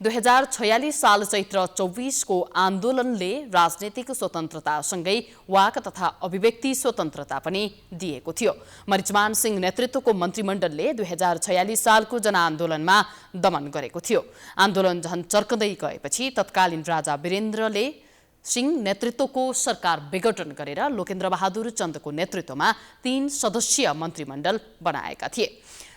2046 साल चैत्र 24 को आन्दोलनले राजनीतिक स्वतन्त्रतासँगै वाक तथा अभिव्यक्ति स्वतन्त्रता पनि दिएको थियो। मरिचमान सिंह नेतृत्वको मन्त्रीमण्डलले 2046 सालको जनआन्दोलनमा दमन गरेको थियो। आन्दोलन झन चर्कदै गएपछि तत्कालीन राजा वीरेन्द्रले सिंह नेतृत्वको सरकार विघटन गरेर लोकेन्द्र बहादुर चन्दको नेतृत्वमा 3 सदस्यीय मन्त्रीमण्डल बनाएका थिए।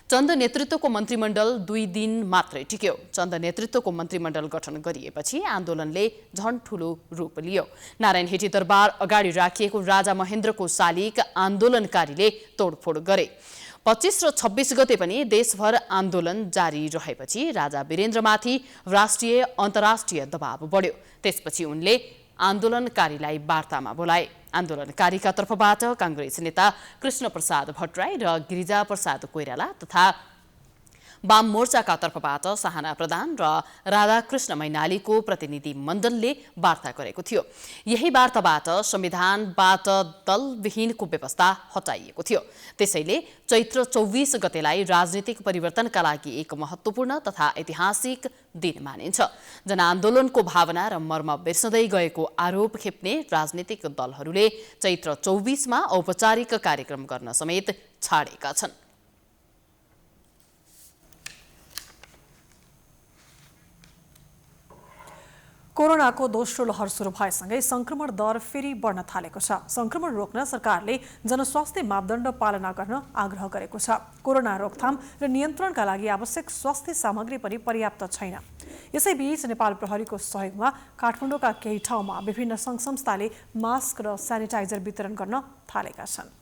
चन्द नेतृत्वको मन्त्रीमण्डल 2 दिन मात्रै टिक्यो। चन्द नेतृत्वको मन्त्रीमण्डल गठन गरिएपछि आन्दोलनले झन ठूलो रूप लियो। नारायण हेटी दरबार अगाडि राखिएको राजा महेन्द्रको शालिग आन्दोलनकारीले तोडफोड गरे। 25 र 26 गते पनि देशभर आन्दोलन जारी रहेपछि राजा वीरेन्द्रमाथि राष्ट्रिय अन्तर्राष्ट्रिय दबाव बढ्यो। त्यसपछि उनले आन्दोलनकारीलाई वार्तामा बोलाए। आन्दोलनकारीका तर्फबाट कांग्रेस नेता कृष्ण प्रसाद भट्टराई र गिरिजा प्रसाद कोइराला तथा वाम मोर्चाका तर्फबाट सहाना प्रधान र राधाकृष्ण मैनालीको प्रतिनिधि मण्डलले वार्ता गरेको थियो। यही वार्ताबाट संविधानबाट दलविहीनको व्यवस्था हटाइएको थियो। त्यसैले चैत्र 24 गतेलाई राजनीतिक परिवर्तनका लागि एक महत्त्वपूर्ण तथा ऐतिहासिक दिन मानिन्छ। जनआन्दोलनको भावना र मर्म बिर्सदै गएको आरोप खेप्ने राजनीतिक दलहरूले चैत्र 24 मा औपचारिक कार्यक्रम गर्न समेत छाडेका छन्। कोरोनाको दोस्रो लहर सुरु भएसँगै संक्रमण दर फेरि बढ्न थालेको छ। संक्रमण रोक्न सरकारले जनस्वास्थ्य मापदण्ड पालना गर्न आग्रह गरेको छ। कोरोना रोकथाम र नियन्त्रणका लागि आवश्यक स्वास्थ्य सामग्री पनि पर्याप्त छैन। यसैबीच नेपाल प्रहरीको सहयोगमा काठमाडौँका केही ठाउँमा विभिन्न सङ्घ संस्थाले मास्क र सेनिटाइजर वितरण गर्न थालेका छन्।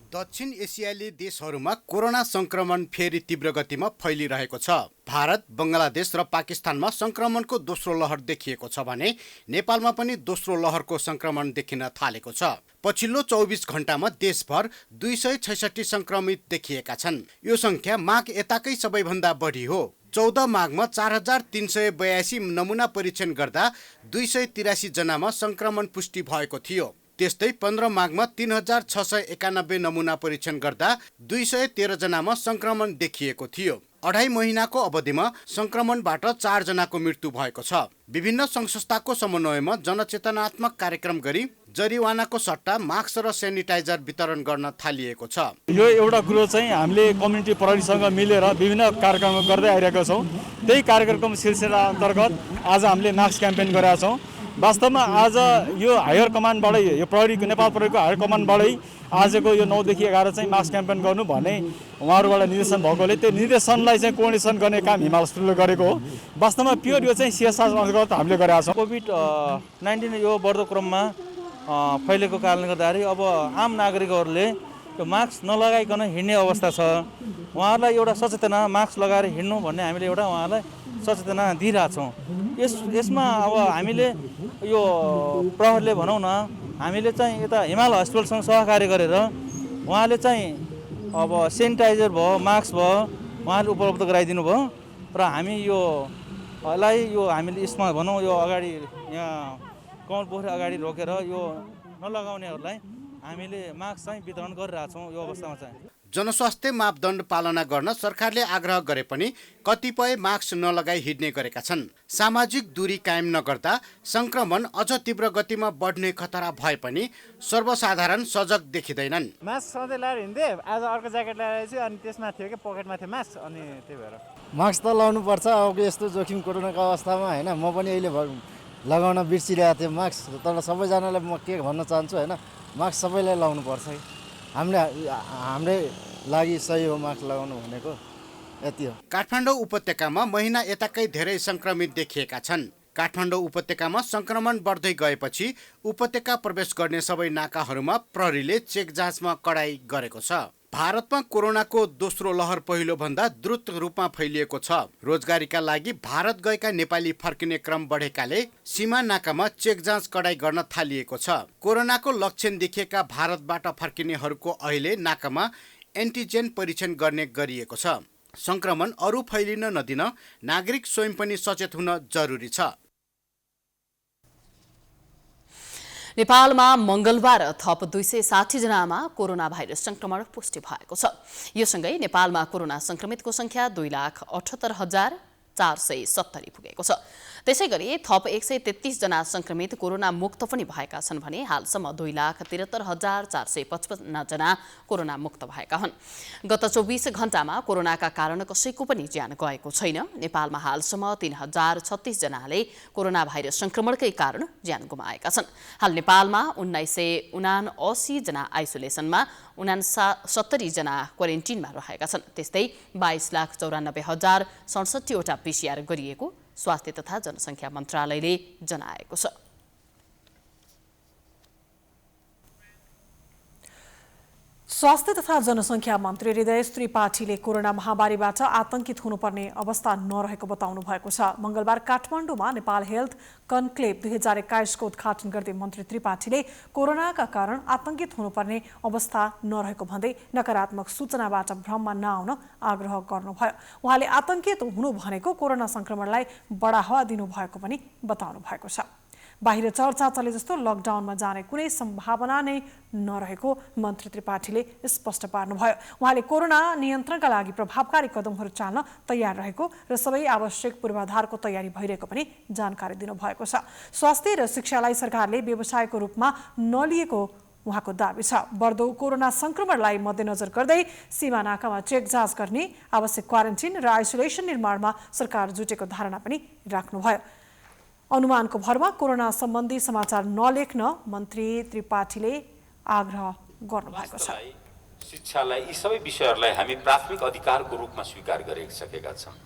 दक्षिण एसियाली देशहरूमा कोरोना संक्रमण फेरि तीव्र गतिमा फैलिरहेको छ। भारत, बंगलादेश र पाकिस्तानमा संक्रमणको दोस्रो लहर देखिएको छ भने नेपालमा पनि दोस्रो लहरको संक्रमण देखिन थालेको छ। पछिल्लो 24 घण्टामा देशभर 266 संक्रमित देखिएका छन्। यो संख्या माघ यताकै सबैभन्दा बढी हो। 14 माघमा 4382 नमुना परीक्षण गर्दा 283 जनामा संक्रमण पुष्टि भएको थियो। त्यस्तै 15 माघमा 3691 नमुना परीक्षण गर्दा 213 जनामा संक्रमण देखिएको थियो। 2.5 महिनाको अवधिमा संक्रमणबाट 4 जनाको मृत्यु भएको छ। विभिन्न संस्थाको समन्वयमा जनचेतनात्मक कार्यक्रम गरी जरिवानाको सट्टा मास्क र सेनिटाइजर वितरण गर्न थालिएको छ। यो एउटा कुरो चाहिँ हामीले कम्युनिटी प्रहरीसँग मिलेर विभिन्न कार्यक्रम गर्दै आइरहेका छौँ। त्यही कार्यक्रम सिलसिला अन्तर्गत आज हामीले मास्क क्याम्पेन गरेका छौँ। वास्तवमा आज यो हायर कमान्डबाटै यो प्रहरीको नेपाल प्रहरीको हायर कमान्डबाटै आजको यो 9 देखि 11 चाहिँ मास्क क्याम्पेन गर्नु भने उहाँहरूबाट निर्देशन भएकोले त्यो निर्देशनलाई चाहिँ कोअर्डिनेसन गर्ने काम हिमाल हस्पिटलले गरेको हो। वास्तवमा प्योर यो चाहिँ CSR अन्तर्गत हामीले गरेका छौँ। कोभिड-19 यो बढ्दो क्रममा फैलेको कारणले गर्दाखेरि अब आम नागरिकहरूले यो मास्क नलगाइकन हिँड्ने अवस्था छ। उहाँहरूलाई एउटा सचेतना मास्क लगाएर हिँड्नु भन्ने हामीले एउटा उहाँहरूलाई सचेतना दिइरहेछौँ। यसमा अब हामीले यो प्रहरीले भनौँ न हामीले चाहिँ यता हिमाल हस्पिटलसँग सहकार्य गरेर उहाँले चाहिँ अब सेनिटाइजर भयो मास्क भयो उहाँले उपलब्ध गराइदिनु भयो र हामी हामीले यसमा भनौँ यो अगाडि यहाँ कमल पोखरी अगाडि रोकेर यो नलगाउनेहरूलाई हामीले मास्क चाहिँ वितरण गरिरहेछौँ। यो अवस्थामा चाहिँ जनस्वास्थ्य मापदण्ड पालना गर्न सरकारले आग्रह गरे पनि कतिपय मास्क नलगाई हिँड्ने गरेका छन्। सामाजिक दूरी कायम नगर्दा संक्रमण अझ तीव्र गतिमा बढ्ने खतरा भए पनि सर्वसाधारण सजग देखिँदैनन्। मास्क सधैँ लगाएर हिँड्थे, आज अर्को ज्याकेट लगाएर चाहिँ अनि त्यसमा थियो कि पकेटमा थियो मास्क, अनि त्यही भएर मास्क त लाउनु पर्छ। अब यस्तो जोखिम कोरोनाको अवस्थामा होइन, म पनि अहिले लगाउन बिर्सिरहेको थिएँ मास्क। तर सबैजनालाई म के भन्न चाहन्छु होइन, मास्क सबैलाई लाउनु पर्छ। हाम्रै लागि सही हो मास्क लगाउनु भनेको, यति हो। काठमाडौँ उपत्यकामा महिना यताकै धेरै संक्रमित देखिएका छन्। काठमाडौँ उपत्यकामा संक्रमण बढ्दै गएपछि उपत्यका प्रवेश गर्ने सबै नाकाहरूमा प्रहरीले चेक जाँचमा कडाई गरेको छ। भारतमा कोरोनाको दोस्रो लहर पहिलो भन्दा द्रुत रूपमा फैलिएको छ। रोजगारीका लागि भारत गएका नेपाली फर्किने क्रम बढेकाले सीमा नाकामा चेक जाँच कडाई गर्न थालिएको छ। कोरोनाको लक्षण देखिएका भारतबाट फर्किनेहरूको अहिले नाकामा एन्टिजेन परीक्षण गर्ने गरिएको छ। संक्रमण अरू फैलिन नदिन नागरिक स्वयं पनि सचेत हुन जरुरी छ। नेपालमा मंगलबार थप 260 जनामा कोरोना भाइरस संक्रमण पुष्टि भएको छ। यो सँगै नेपालमा कोरोना संक्रमितको संख्या 2,78,470 पुगेको छ। त्यसैगरी थप 133 जना संक्रमित कोरोना मुक्त पनि भएका छन् भने हालसम्म 2,73,455 जना कोरोना मुक्त भएका हुन्। गत 24 घण्टामा कोरोनाका कारण कसैको पनि ज्यान गएको छैन। नेपालमा हालसम्म 3,036 जनाले कोरोना भाइरस संक्रमणकै कारण ज्यान गुमाएका छन्। हाल नेपालमा 1979 जना आइसोलेसनमा, 69 जना क्वारेन्टिनमा रहेका छन्। त्यस्तै 22,94,067 वटा PCR गरिएको स्वास्थ्य तथा जनसङ्ख्या मन्त्रालयले जनाएको छ। स्वास्थ्य तथा जनसङ्ख्या मन्त्री हृदय त्रिपाठीले कोरोना महामारीबाट आतंकित हुनुपर्ने अवस्था नरहेको बताउनु भएको छ। मंगलबार काठमाडौँमा नेपाल हेल्थ कन्क्लेभ 2021 को उद्घाटन गर्दै मन्त्री त्रिपाठीले कोरोनाका कारण आतंकित हुनुपर्ने अवस्था नरहेको भन्दै नकारात्मक सूचनाबाट भ्रममा नआउन आग्रह गर्नुभयो। उहाँले आतंकित हुनु भनेको कोरोना संक्रमणलाई बढावा दिनु भएको पनि बताउनु भएको छ। बाहिर चर्चा चले जस्तो लकडाउनमा जाने कुनै सम्भावना नै नरहेको मन्त्री त्रिपाठीले स्पष्ट पार्नुभयो। उहाँले कोरोना नियन्त्रणका लागि प्रभावकारी कदमहरू चाल्न तयार रहेको र सबै आवश्यक पूर्वाधारको तयारी भइरहेको पनि जानकारी दिनुभएको छ। स्वास्थ्य र शिक्षालाई सरकारले व्यवसायको रूपमा नलिएको उहाँको दाबी छ। बढ्दो कोरोना संक्रमणलाई मध्यनजर गर्दै सीमा नाकामा चेक जाँच गर्ने, आवश्यक क्वारेन्टिन र आइसोलेसन निर्माणमा सरकार जुटेको धारणा पनि राख्नुभयो। अनुमानको भरमा कोरोना सम्बन्धी समाचार नलेख्न मन्त्री त्रिपाठीले आग्रह गर्नुभएको छ। शिक्षालाई यी सबै विषयहरूलाई हामी प्राथमिक अधिकारको रूपमा स्वीकार गरिसकेका छौँ।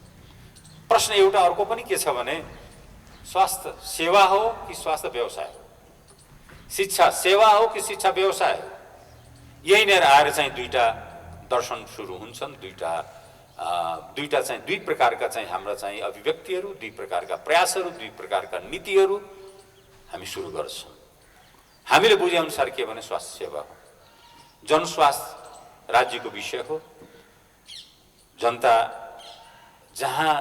प्रश्न एउटा अर्को पनि के छ भने स्वास्थ्य सेवा हो कि स्वास्थ्य व्यवसाय हो, शिक्षा सेवा हो कि शिक्षा व्यवसाय हो, यहीँनिर आएर चाहिँ दुईटा दर्शन सुरु हुन्छन्। दुईटा चाहिँ दुई प्रकारका चाहिँ हाम्रा चाहिँ अभिव्यक्तिहरू, दुई प्रकारका प्रयासहरू, दुई प्रकारका नीतिहरू हामी सुरु गर्छौँ। हामीले बुझेअनुसार के भने स्वास्थ्य सेवा हो, जनस्वास्थ्य राज्यको विषय हो। जनता जहाँ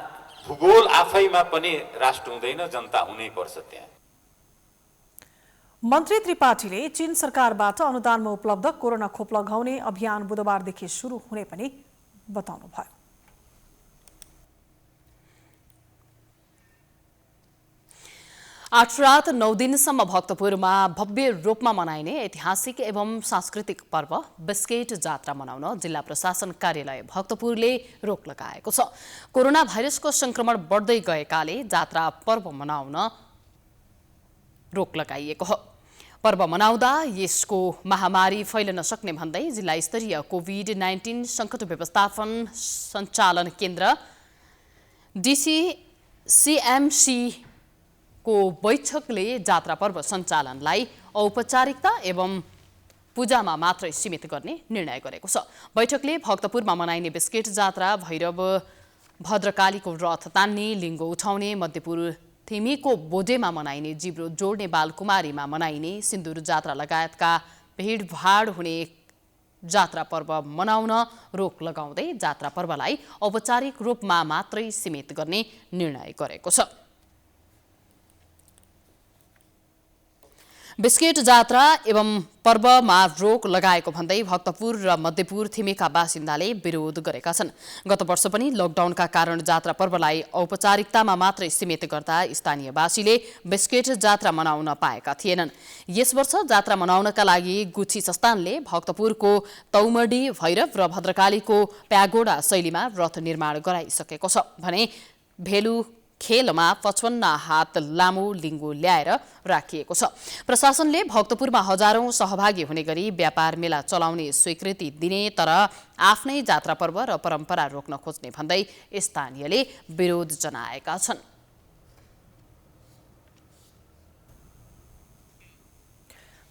भूगोल आफैमा पनि राष्ट्र हुँदैन, जनता हुनै पर्छ त्यहाँ। मन्त्री त्रिपाठीले चीन सरकारबाट अनुदानमा उपलब्ध कोरोना खोप लगाउने अभियान बुधबारदेखि सुरु हुने पनि बताउनुभयो। आठ रात 9 दिनसम्म भक्तपुरमा भव्य रूपमा मनाइने ऐतिहासिक एवं सांस्कृतिक पर्व बिस्केट जात्रा मनाउन जिल्ला प्रशासन कार्यालय भक्तपुरले रोक लगाएको छ। कोरोना भाइरसको संक्रमण बढ्दै गएकाले जात्रा पर्व मनाउन रोक लगाइएको हो। पर्व मनाउँदा यसको महामारी फैलन सक्ने भन्दै जिल्ला स्तरीय कोभिड-19 सङ्कट व्यवस्थापन सञ्चालन केन्द्र DCCMC को बैठकले जात्रा पर्व सञ्चालनलाई औपचारिकता एवं पूजामा मात्रै सीमित गर्ने निर्णय गरेको छ। बैठकले भक्तपुरमा मनाइने बिस्केट जात्रा, भैरव भद्रकालीको रथ तान्ने, लिङ्गो उठाउने, मध्यपुर थिमीको बोडेमा मनाइने जिब्रो जोड्ने, बालकुमारीमा मनाइने सिन्दुर जात्रा लगायतका भिडभाड हुने जात्रा पर्व मनाउन रोक लगाउँदै जात्रा पर्वलाई औपचारिक रूपमा मात्रै सीमित गर्ने निर्णय गरेको छ। बिस्केट जात्रा एवं पर्वमा रोक लगाएको भन्दै भक्तपुर र मध्यपुर थिमेका बासिन्दाले विरोध गरेका छन्। गत वर्ष पनि लकडाउनका कारण जात्रा पर्वलाई औपचारिकतामा मात्रै सीमित गर्दा स्थानीयवासीले बिस्केट जात्रा मनाउन पाएका थिएनन्। यस वर्ष जात्रा मनाउनका लागि गुठी संस्थानले भक्तपुरको तौमडी, भैरव र भद्रकालीको प्यागोडा शैलीमा रथ निर्माण गराइसकेको छ भने भेलु खेलमा 55 हात लामो लिङ्गो ल्याएर राखिएको छ। प्रशासनले भक्तपुरमा हजारौं सहभागी हुने गरी व्यापार मेला चलाउने स्वीकृति दिने तर आफ्नै जात्रा पर्व र परम्परा रोक्न खोज्ने भन्दै स्थानीयले विरोध जनाएका छन्।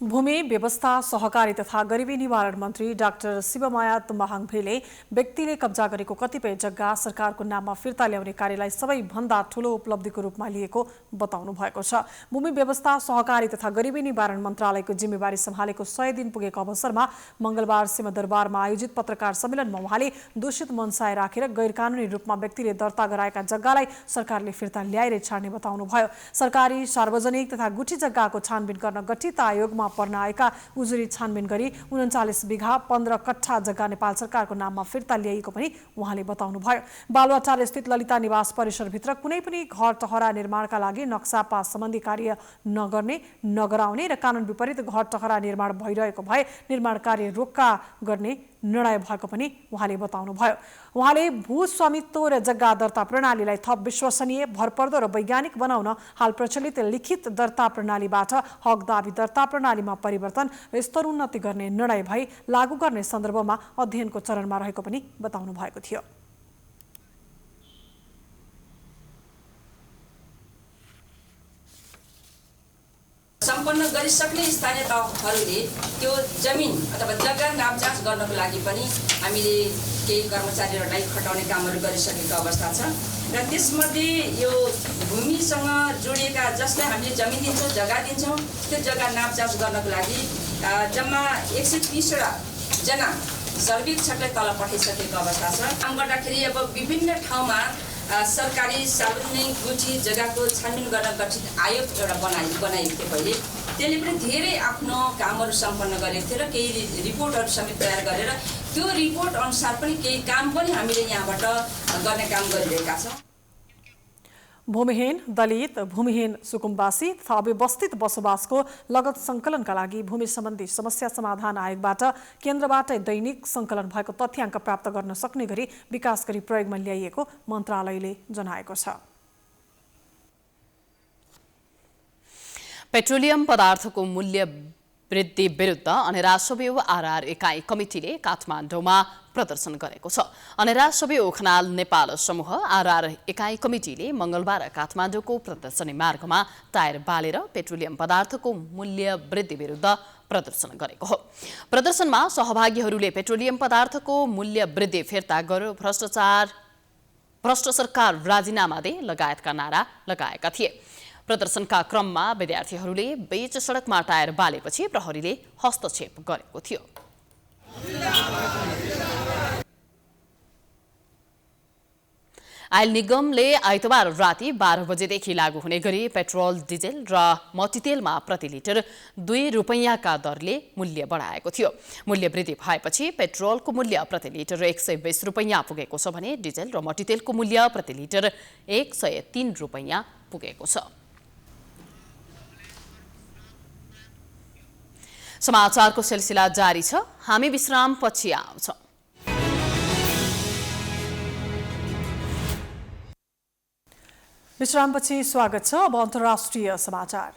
भूमि व्यवस्था, सहकारी तथा गरिबी निवारण मन्त्री डाक्टर शिवमाया तुम्बाहाङभेले व्यक्तिले कब्जा गरेको कतिपय जग्गा सरकारको नाममा फिर्ता ल्याउने कार्यलाई सबैभन्दा ठूलो उपलब्धिको रूपमा लिएको बताउनु भएको छ। भूमि व्यवस्था, सहकारी तथा गरिबी निवारण मन्त्रालयको जिम्मेवारी सम्हालेको 100 दिन पुगेको अवसरमा मंगलबार सिंहदरबारमा आयोजित पत्रकार सम्मेलनमा उहाँले दूषित मनसाय राखेर गैरकानूनी रूपमा व्यक्तिले दर्ता गराएका जग्गालाई सरकारले फिर्ता ल्याएर छाड्ने बताउनुभयो। सरकारी, सार्वजनिक तथा गुठी जग्गाको छानबिन गर्न गठित आयोगमा पर्न आएका उजुरी छानबिन गरी 39 बिघा 15 कट्ठा जग्गा नेपाल सरकारको नाममा फिर्ता ल्याइएको पनि उहाँले बताउनुभयो। बालुवाटार स्थित ललिता निवास परिसरभित्र कुनै पनि घर टहरा निर्माणका लागि नक्सा पास सम्बन्धी कार्य नगर्ने, नगराउने र कानून विपरीत घर टहरा निर्माण भइरहेको भए निर्माण कार्य रोक्का गर्ने निर्णय भएको पनि उहाँले बताउनुभयो। उहाँले भूस्वामित्व र जग्गा दर्ता प्रणालीलाई थप विश्वसनीय, भरपर्दो र वैज्ञानिक बनाउन हाल प्रचलित लिखित दर्ता प्रणालीबाट हक दाबी दर्ता प्रणालीमा परिवर्तन र स्तरोन्नति गर्ने निर्णय भई लागू गर्ने सन्दर्भमा अध्ययनको चरणमा रहेको पनि बताउनु भएको थियो। सम्पन्न गरिसक्ने स्थानीय तहहरूले त्यो जमिन अथवा जग्गा नापजाँच गर्नको लागि पनि हामीले केही कर्मचारीहरूलाई खटाउने कामहरू गरिसकेको अवस्था छ र त्यसमध्ये यो भूमिसँग जोडिएका जसलाई हामीले जमिन दिन्छौँ, जग्गा दिन्छौँ, त्यो जग्गा नापजाँच गर्नको लागि जम्मा 130 जना सर्वेक्षकलाई तल पठाइसकेको अवस्था छ। काम गर्दाखेरि अब विभिन्न ठाउँमा सरकारी, सार्वजनिक, गुठी जग्गाको छानबिन गर्न गठित आयोग एउटा बनाइएको थियो पहिले। त्यसले पनि धेरै आफ्नो कामहरू सम्पन्न गरेको थियो र केही रिपोर्टहरू समेत तयार गरेर त्यो रिपोर्ट अनुसार पनि केही काम पनि हामीले यहाँबाट गर्ने काम गरिरहेका छौँ। भूमिहीन, दलित, भूमिहीन सुकुम्बासी तथा अव्यवस्थित बसोबासको लगत सङ्कलनका लागि भूमि सम्बन्धी समस्या समाधान आयोगबाट केन्द्रबाट दैनिक सङ्कलन भएको तथ्याङ्क प्राप्त गर्न सक्ने गरी विकास गरी प्रयोगमा ल्याइएको मन्त्रालयले जनाएको छ। पेट्रोलियम पदार्थको मूल्य वृद्धि विरुद्ध अनेरा सबेउ आरआर एकाइ कमिटीले काठमाडौँमा प्रदर्शन गरेको छ। अनेरा सबेउ खनाल नेपाल समूह आरआर एकाइ कमिटीले मंगलबार काठमाडौँको प्रदर्शनी मार्गमा टायर बालेर पेट्रोलियम पदार्थको मूल्य वृद्धि विरुद्ध प्रदर्शन गरेको हो। प्रदर्शनमा सहभागीहरूले पेट्रोलियम पदार्थको मूल्य वृद्धि फिर्ता गर्यो, भ्रष्ट सरकार राजीनामा दे लगायतका नारा लगाएका थिए। प्रदर्शनका क्रममा विद्यार्थीहरूले बीच सडकमा टायर बालेपछि प्रहरीले हस्तक्षेप गरेको थियो। आयल निगमले आइतबार राति 12 बजेदेखि लागू हुने गरी पेट्रोल, डिजेल र मट्टीतेलमा प्रति लिटर 2 रुपैयाँका दरले मूल्य बढाएको थियो। मूल्य वृद्धि भएपछि पेट्रोलको मूल्य प्रति लिटर 120 रुपैयाँ पुगेको छ भने डिजेल र मट्टीतेलको मूल्य प्रति लिटर 103 रुपैयाँ पुगेको छ। समाचारको सिलसिला जारी छ। हामी विश्रामपछि आउँछौँ। विश्रामपछि स्वागत छ। अब अन्तर्राष्ट्रिय समाचार।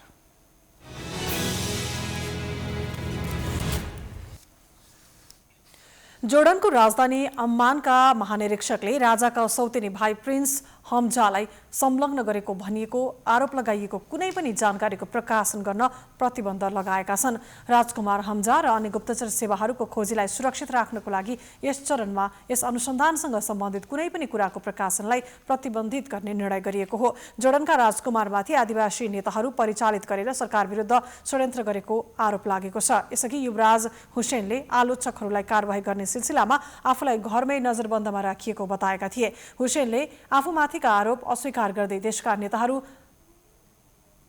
जोर्डनको राजधानी अम्मानका महानिरीक्षकले राजाका सौतेनी भाइ प्रिन्स हमजालाई संलग्न गरेको भनिएको आरोप लगाइएको कुनै पनि जानकारीको प्रकाशन गर्न प्रतिबन्ध लगाएका छन्। राजकुमार हमजा र अन्य गुप्तचर सेवाहरूको खोजीलाई सुरक्षित राख्नको लागि यस चरणमा यस अनुसन्धानसँग सम्बन्धित कुनै पनि कुराको प्रकाशनलाई प्रतिबन्धित गर्ने निर्णय गरिएको हो। जोर्डनका राजकुमारमाथि आदिवासी नेताहरू परिचालित गरेर सरकार विरुद्ध षड्यन्त्र गरेको आरोप लागेको छ। यसअघि युवराज हुसेनले आलोचकहरूलाई कारबाही गर्ने सिलसिलामा आफूलाई घरमै नजरबन्दमा राखिएको बताएका थिए। हुसेनले आफूमाथिका आरोप अस्वीकार गर्दै देशका नेताहरू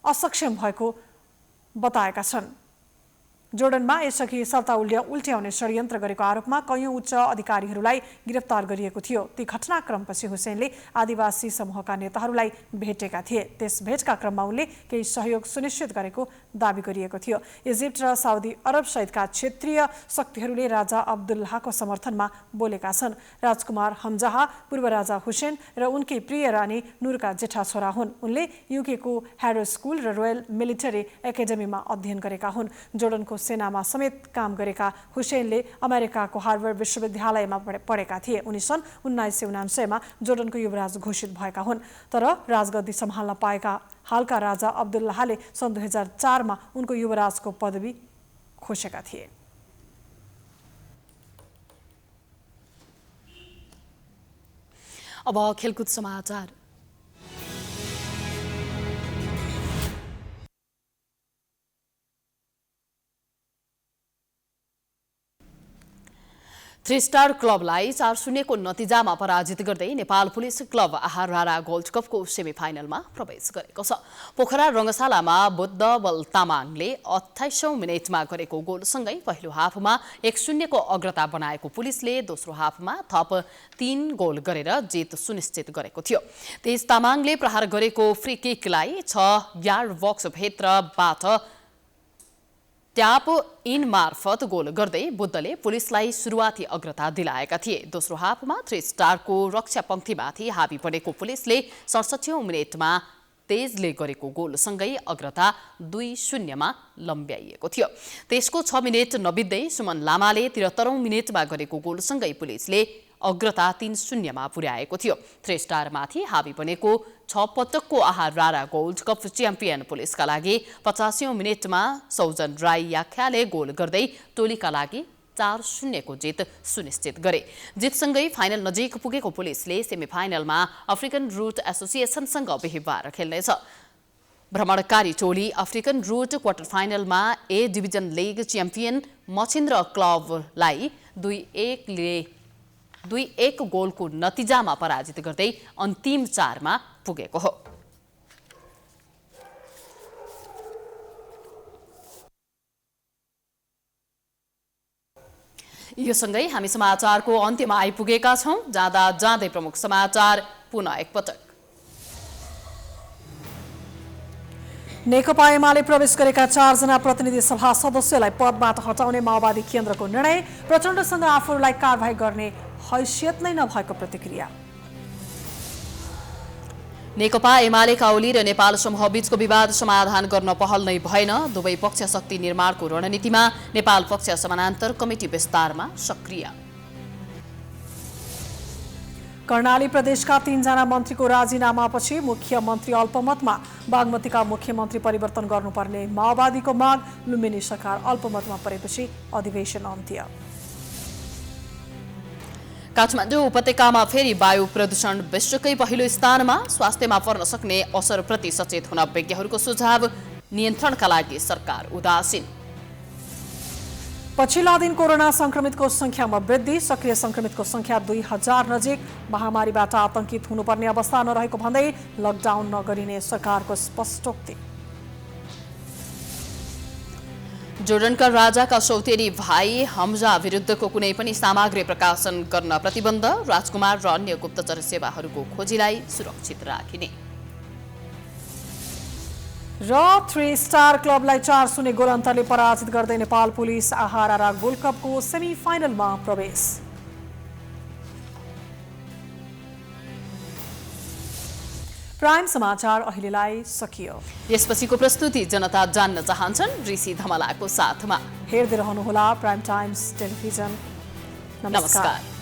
असक्षम भएको बताएका छन्। जोर्डनमा यसअघि सत्ता उल्ट्याउने षड्यन्त्र गरेको आरोपमा कयौं उच्च अधिकारीहरूलाई गिरफ्तार गरिएको थियो। ती घटनाक्रमपछि हुसेनले आदिवासी समूहका नेताहरूलाई भेटेका थिए। त्यस भेटका क्रममा उनले केही सहयोग सुनिश्चित गरेको दावी गरिएको थियो। इजिप्ट र साउदी अरब सहितका क्षेत्रीय शक्तिहरूले राजा अब्दुल्लाहको समर्थनमा बोलेका छन्। राजकुमार हमजाह पूर्व राजा हुसेन र उनकी प्रिय रानी नूरका जेठा छोरा हुन्। उनले युकेको ह्यारो स्कुल र रोयल मिलिटरी एकाडेमीमा अध्ययन गरेका हुन्। जोर्डनको सेनामा समेत काम गरेका हुसेनले अमेरिकाको हार्वर्ड विश्वविद्यालयमा पढेका थिए। उनी सन् 1999मा जोर्डनको युवराज घोषित भएका हुन्। तर राजगद्दी सम्हाल्न पाएका हालका राजा अब्दुल्लाहले सन् 2004मा उनको युवराजको पदवी खोसेका थिए। अब खेलकुद समाचार। थ्री स्टार क्लबलाई 4-0 को नतिजामा पराजित गर्दै नेपाल पुलिस क्लब आहारारा गोल्ड कपको सेमिफाइनलमा प्रवेश गरेको छ। पोखरा रङ्गशालामा बुद्धबल तामाङले 28औं मिनेटमा गरेको गोलसँगै पहिलो हाफमा 1-0 को अग्रता बनाएको पुलिसले दोस्रो हाफमा थप 3 गोल गरेर जित सुनिश्चित गरेको थियो। तेज तामाङले प्रहार गरेको फ्री किकलाई 6 यार्ड बक्स भित्रबाट ट्याप इन मार्फत गोल गर्दै बुद्धले पुलिसलाई सुरुवाती अग्रता दिलाएका थिए। दोस्रो हाफमा थ्री स्टारको रक्षा पंक्तिमाथि हावी परेको पुलिसले 67औं मिनेटमा तेजले गरेको गोलसँगै अग्रता 2-0 मा लम्ब्याइएको थियो। त्यसको 6 मिनेट नबित्दै सुमन लामाले 73औं मिनेटमा गरेको गोलसँगै पुलिसले अग्रता 3-0 मा पुर्याएको थियो। थ्री स्टारमाथि हावी बनेको 6 पटकको आहारारा गोल्ड कप च्याम्पियन पुलिसका लागि 85औं मिनेटमा सौजन राई याख्याले गोल गर्दै टोलीका लागि 4-0 को जित सुनिश्चित गरे। जितसँगै फाइनल नजिक पुगेको पुलिसले सेमिफाइनलमा अफ्रिकन रूट एसोसिएसनसँग बिहिबार खेल्नेछ। भ्रमणकारी टोली अफ्रिकन रूट क्वार्टर फाइनलमा A division league champion Machhindra क्लबलाई 2-1 गोलको नतिजामा पराजित गर्दै अन्तिम 4 मा पुगेको हो। यो सँगै हामी समाचारको अन्त्यमा आइपुगेका छौं। जाँदा जाँदै प्रमुख समाचार पुनः एकपटक। नेकपा एमाले प्रवेश गरेका 4 जना प्रतिनिधि सभा सदस्यलाई पदबाट हटाउने माओवादी केन्द्रको निर्णय। प्रचण्डसँग आफूलाई कारबाही गर्ने हैसियत नै नभएको प्रतिक्रिया। नेकपा एमालेका ओली र नेपाल समूह बीचको विवाद समाधान गर्न पहल नै भएन। दुवै पक्ष शक्ति निर्माणको रणनीतिमा, नेपाल पक्ष समानान्तर कमिटी विस्तारमा सक्रिय। कर्णाली प्रदेशका 3 जना मन्त्रीको राजीनामापछि मुख्यमन्त्री अल्पमतमा। बागमतीका मुख्यमन्त्री परिवर्तन गर्नुपर्ने माओवादीको माग। लुम्बिनी सरकार अल्पमतमा परेपछि अधिवेशन अन्त्य। काठमाडौँ उपत्यकामा फेरि वायु प्रदूषण विश्वकै पहिलो स्थानमा। स्वास्थ्यमा पर्न सक्ने असरप्रति सचेत हुन विज्ञहरूको सुझाव। नियन्त्रणका लागि सरकार उदासीन। पछिल्ला दिन कोरोना संक्रमितको संख्यामा वृद्धि। सक्रिय संक्रमितको संख्या 2000 नजिक। महामारीबाट आतंकित हुनुपर्ने अवस्था नरहेको भन्दै लकडाउन नगरिने सरकारको स्पष्टोक्ति। जोर्डनका राजाका सौतेनी भाइ हमजा विरुद्धको कुनै पनि सामग्री प्रकाशन गर्न प्रतिबन्ध। राजकुमार र अन्य गुप्तचर सेवाहरूको खोजीलाई सुरक्षित राखिने। र 3 स्टार क्लबलाई 4-0 गोल अन्तरले पराजित गर्दै नेपाल पुलिस आहारारा गोल्ड कपको सेमिफाइनलमा प्रवेश। प्राइम समाचार अहिलेलाई सकियो। यसपछिको प्रस्तुति जनता जान्न चाहन्छन् ऋषि धमलाको साथमा। हेर्दै रहनुहोला प्राइम टाइम्स टेलिभिजन। नमस्कार।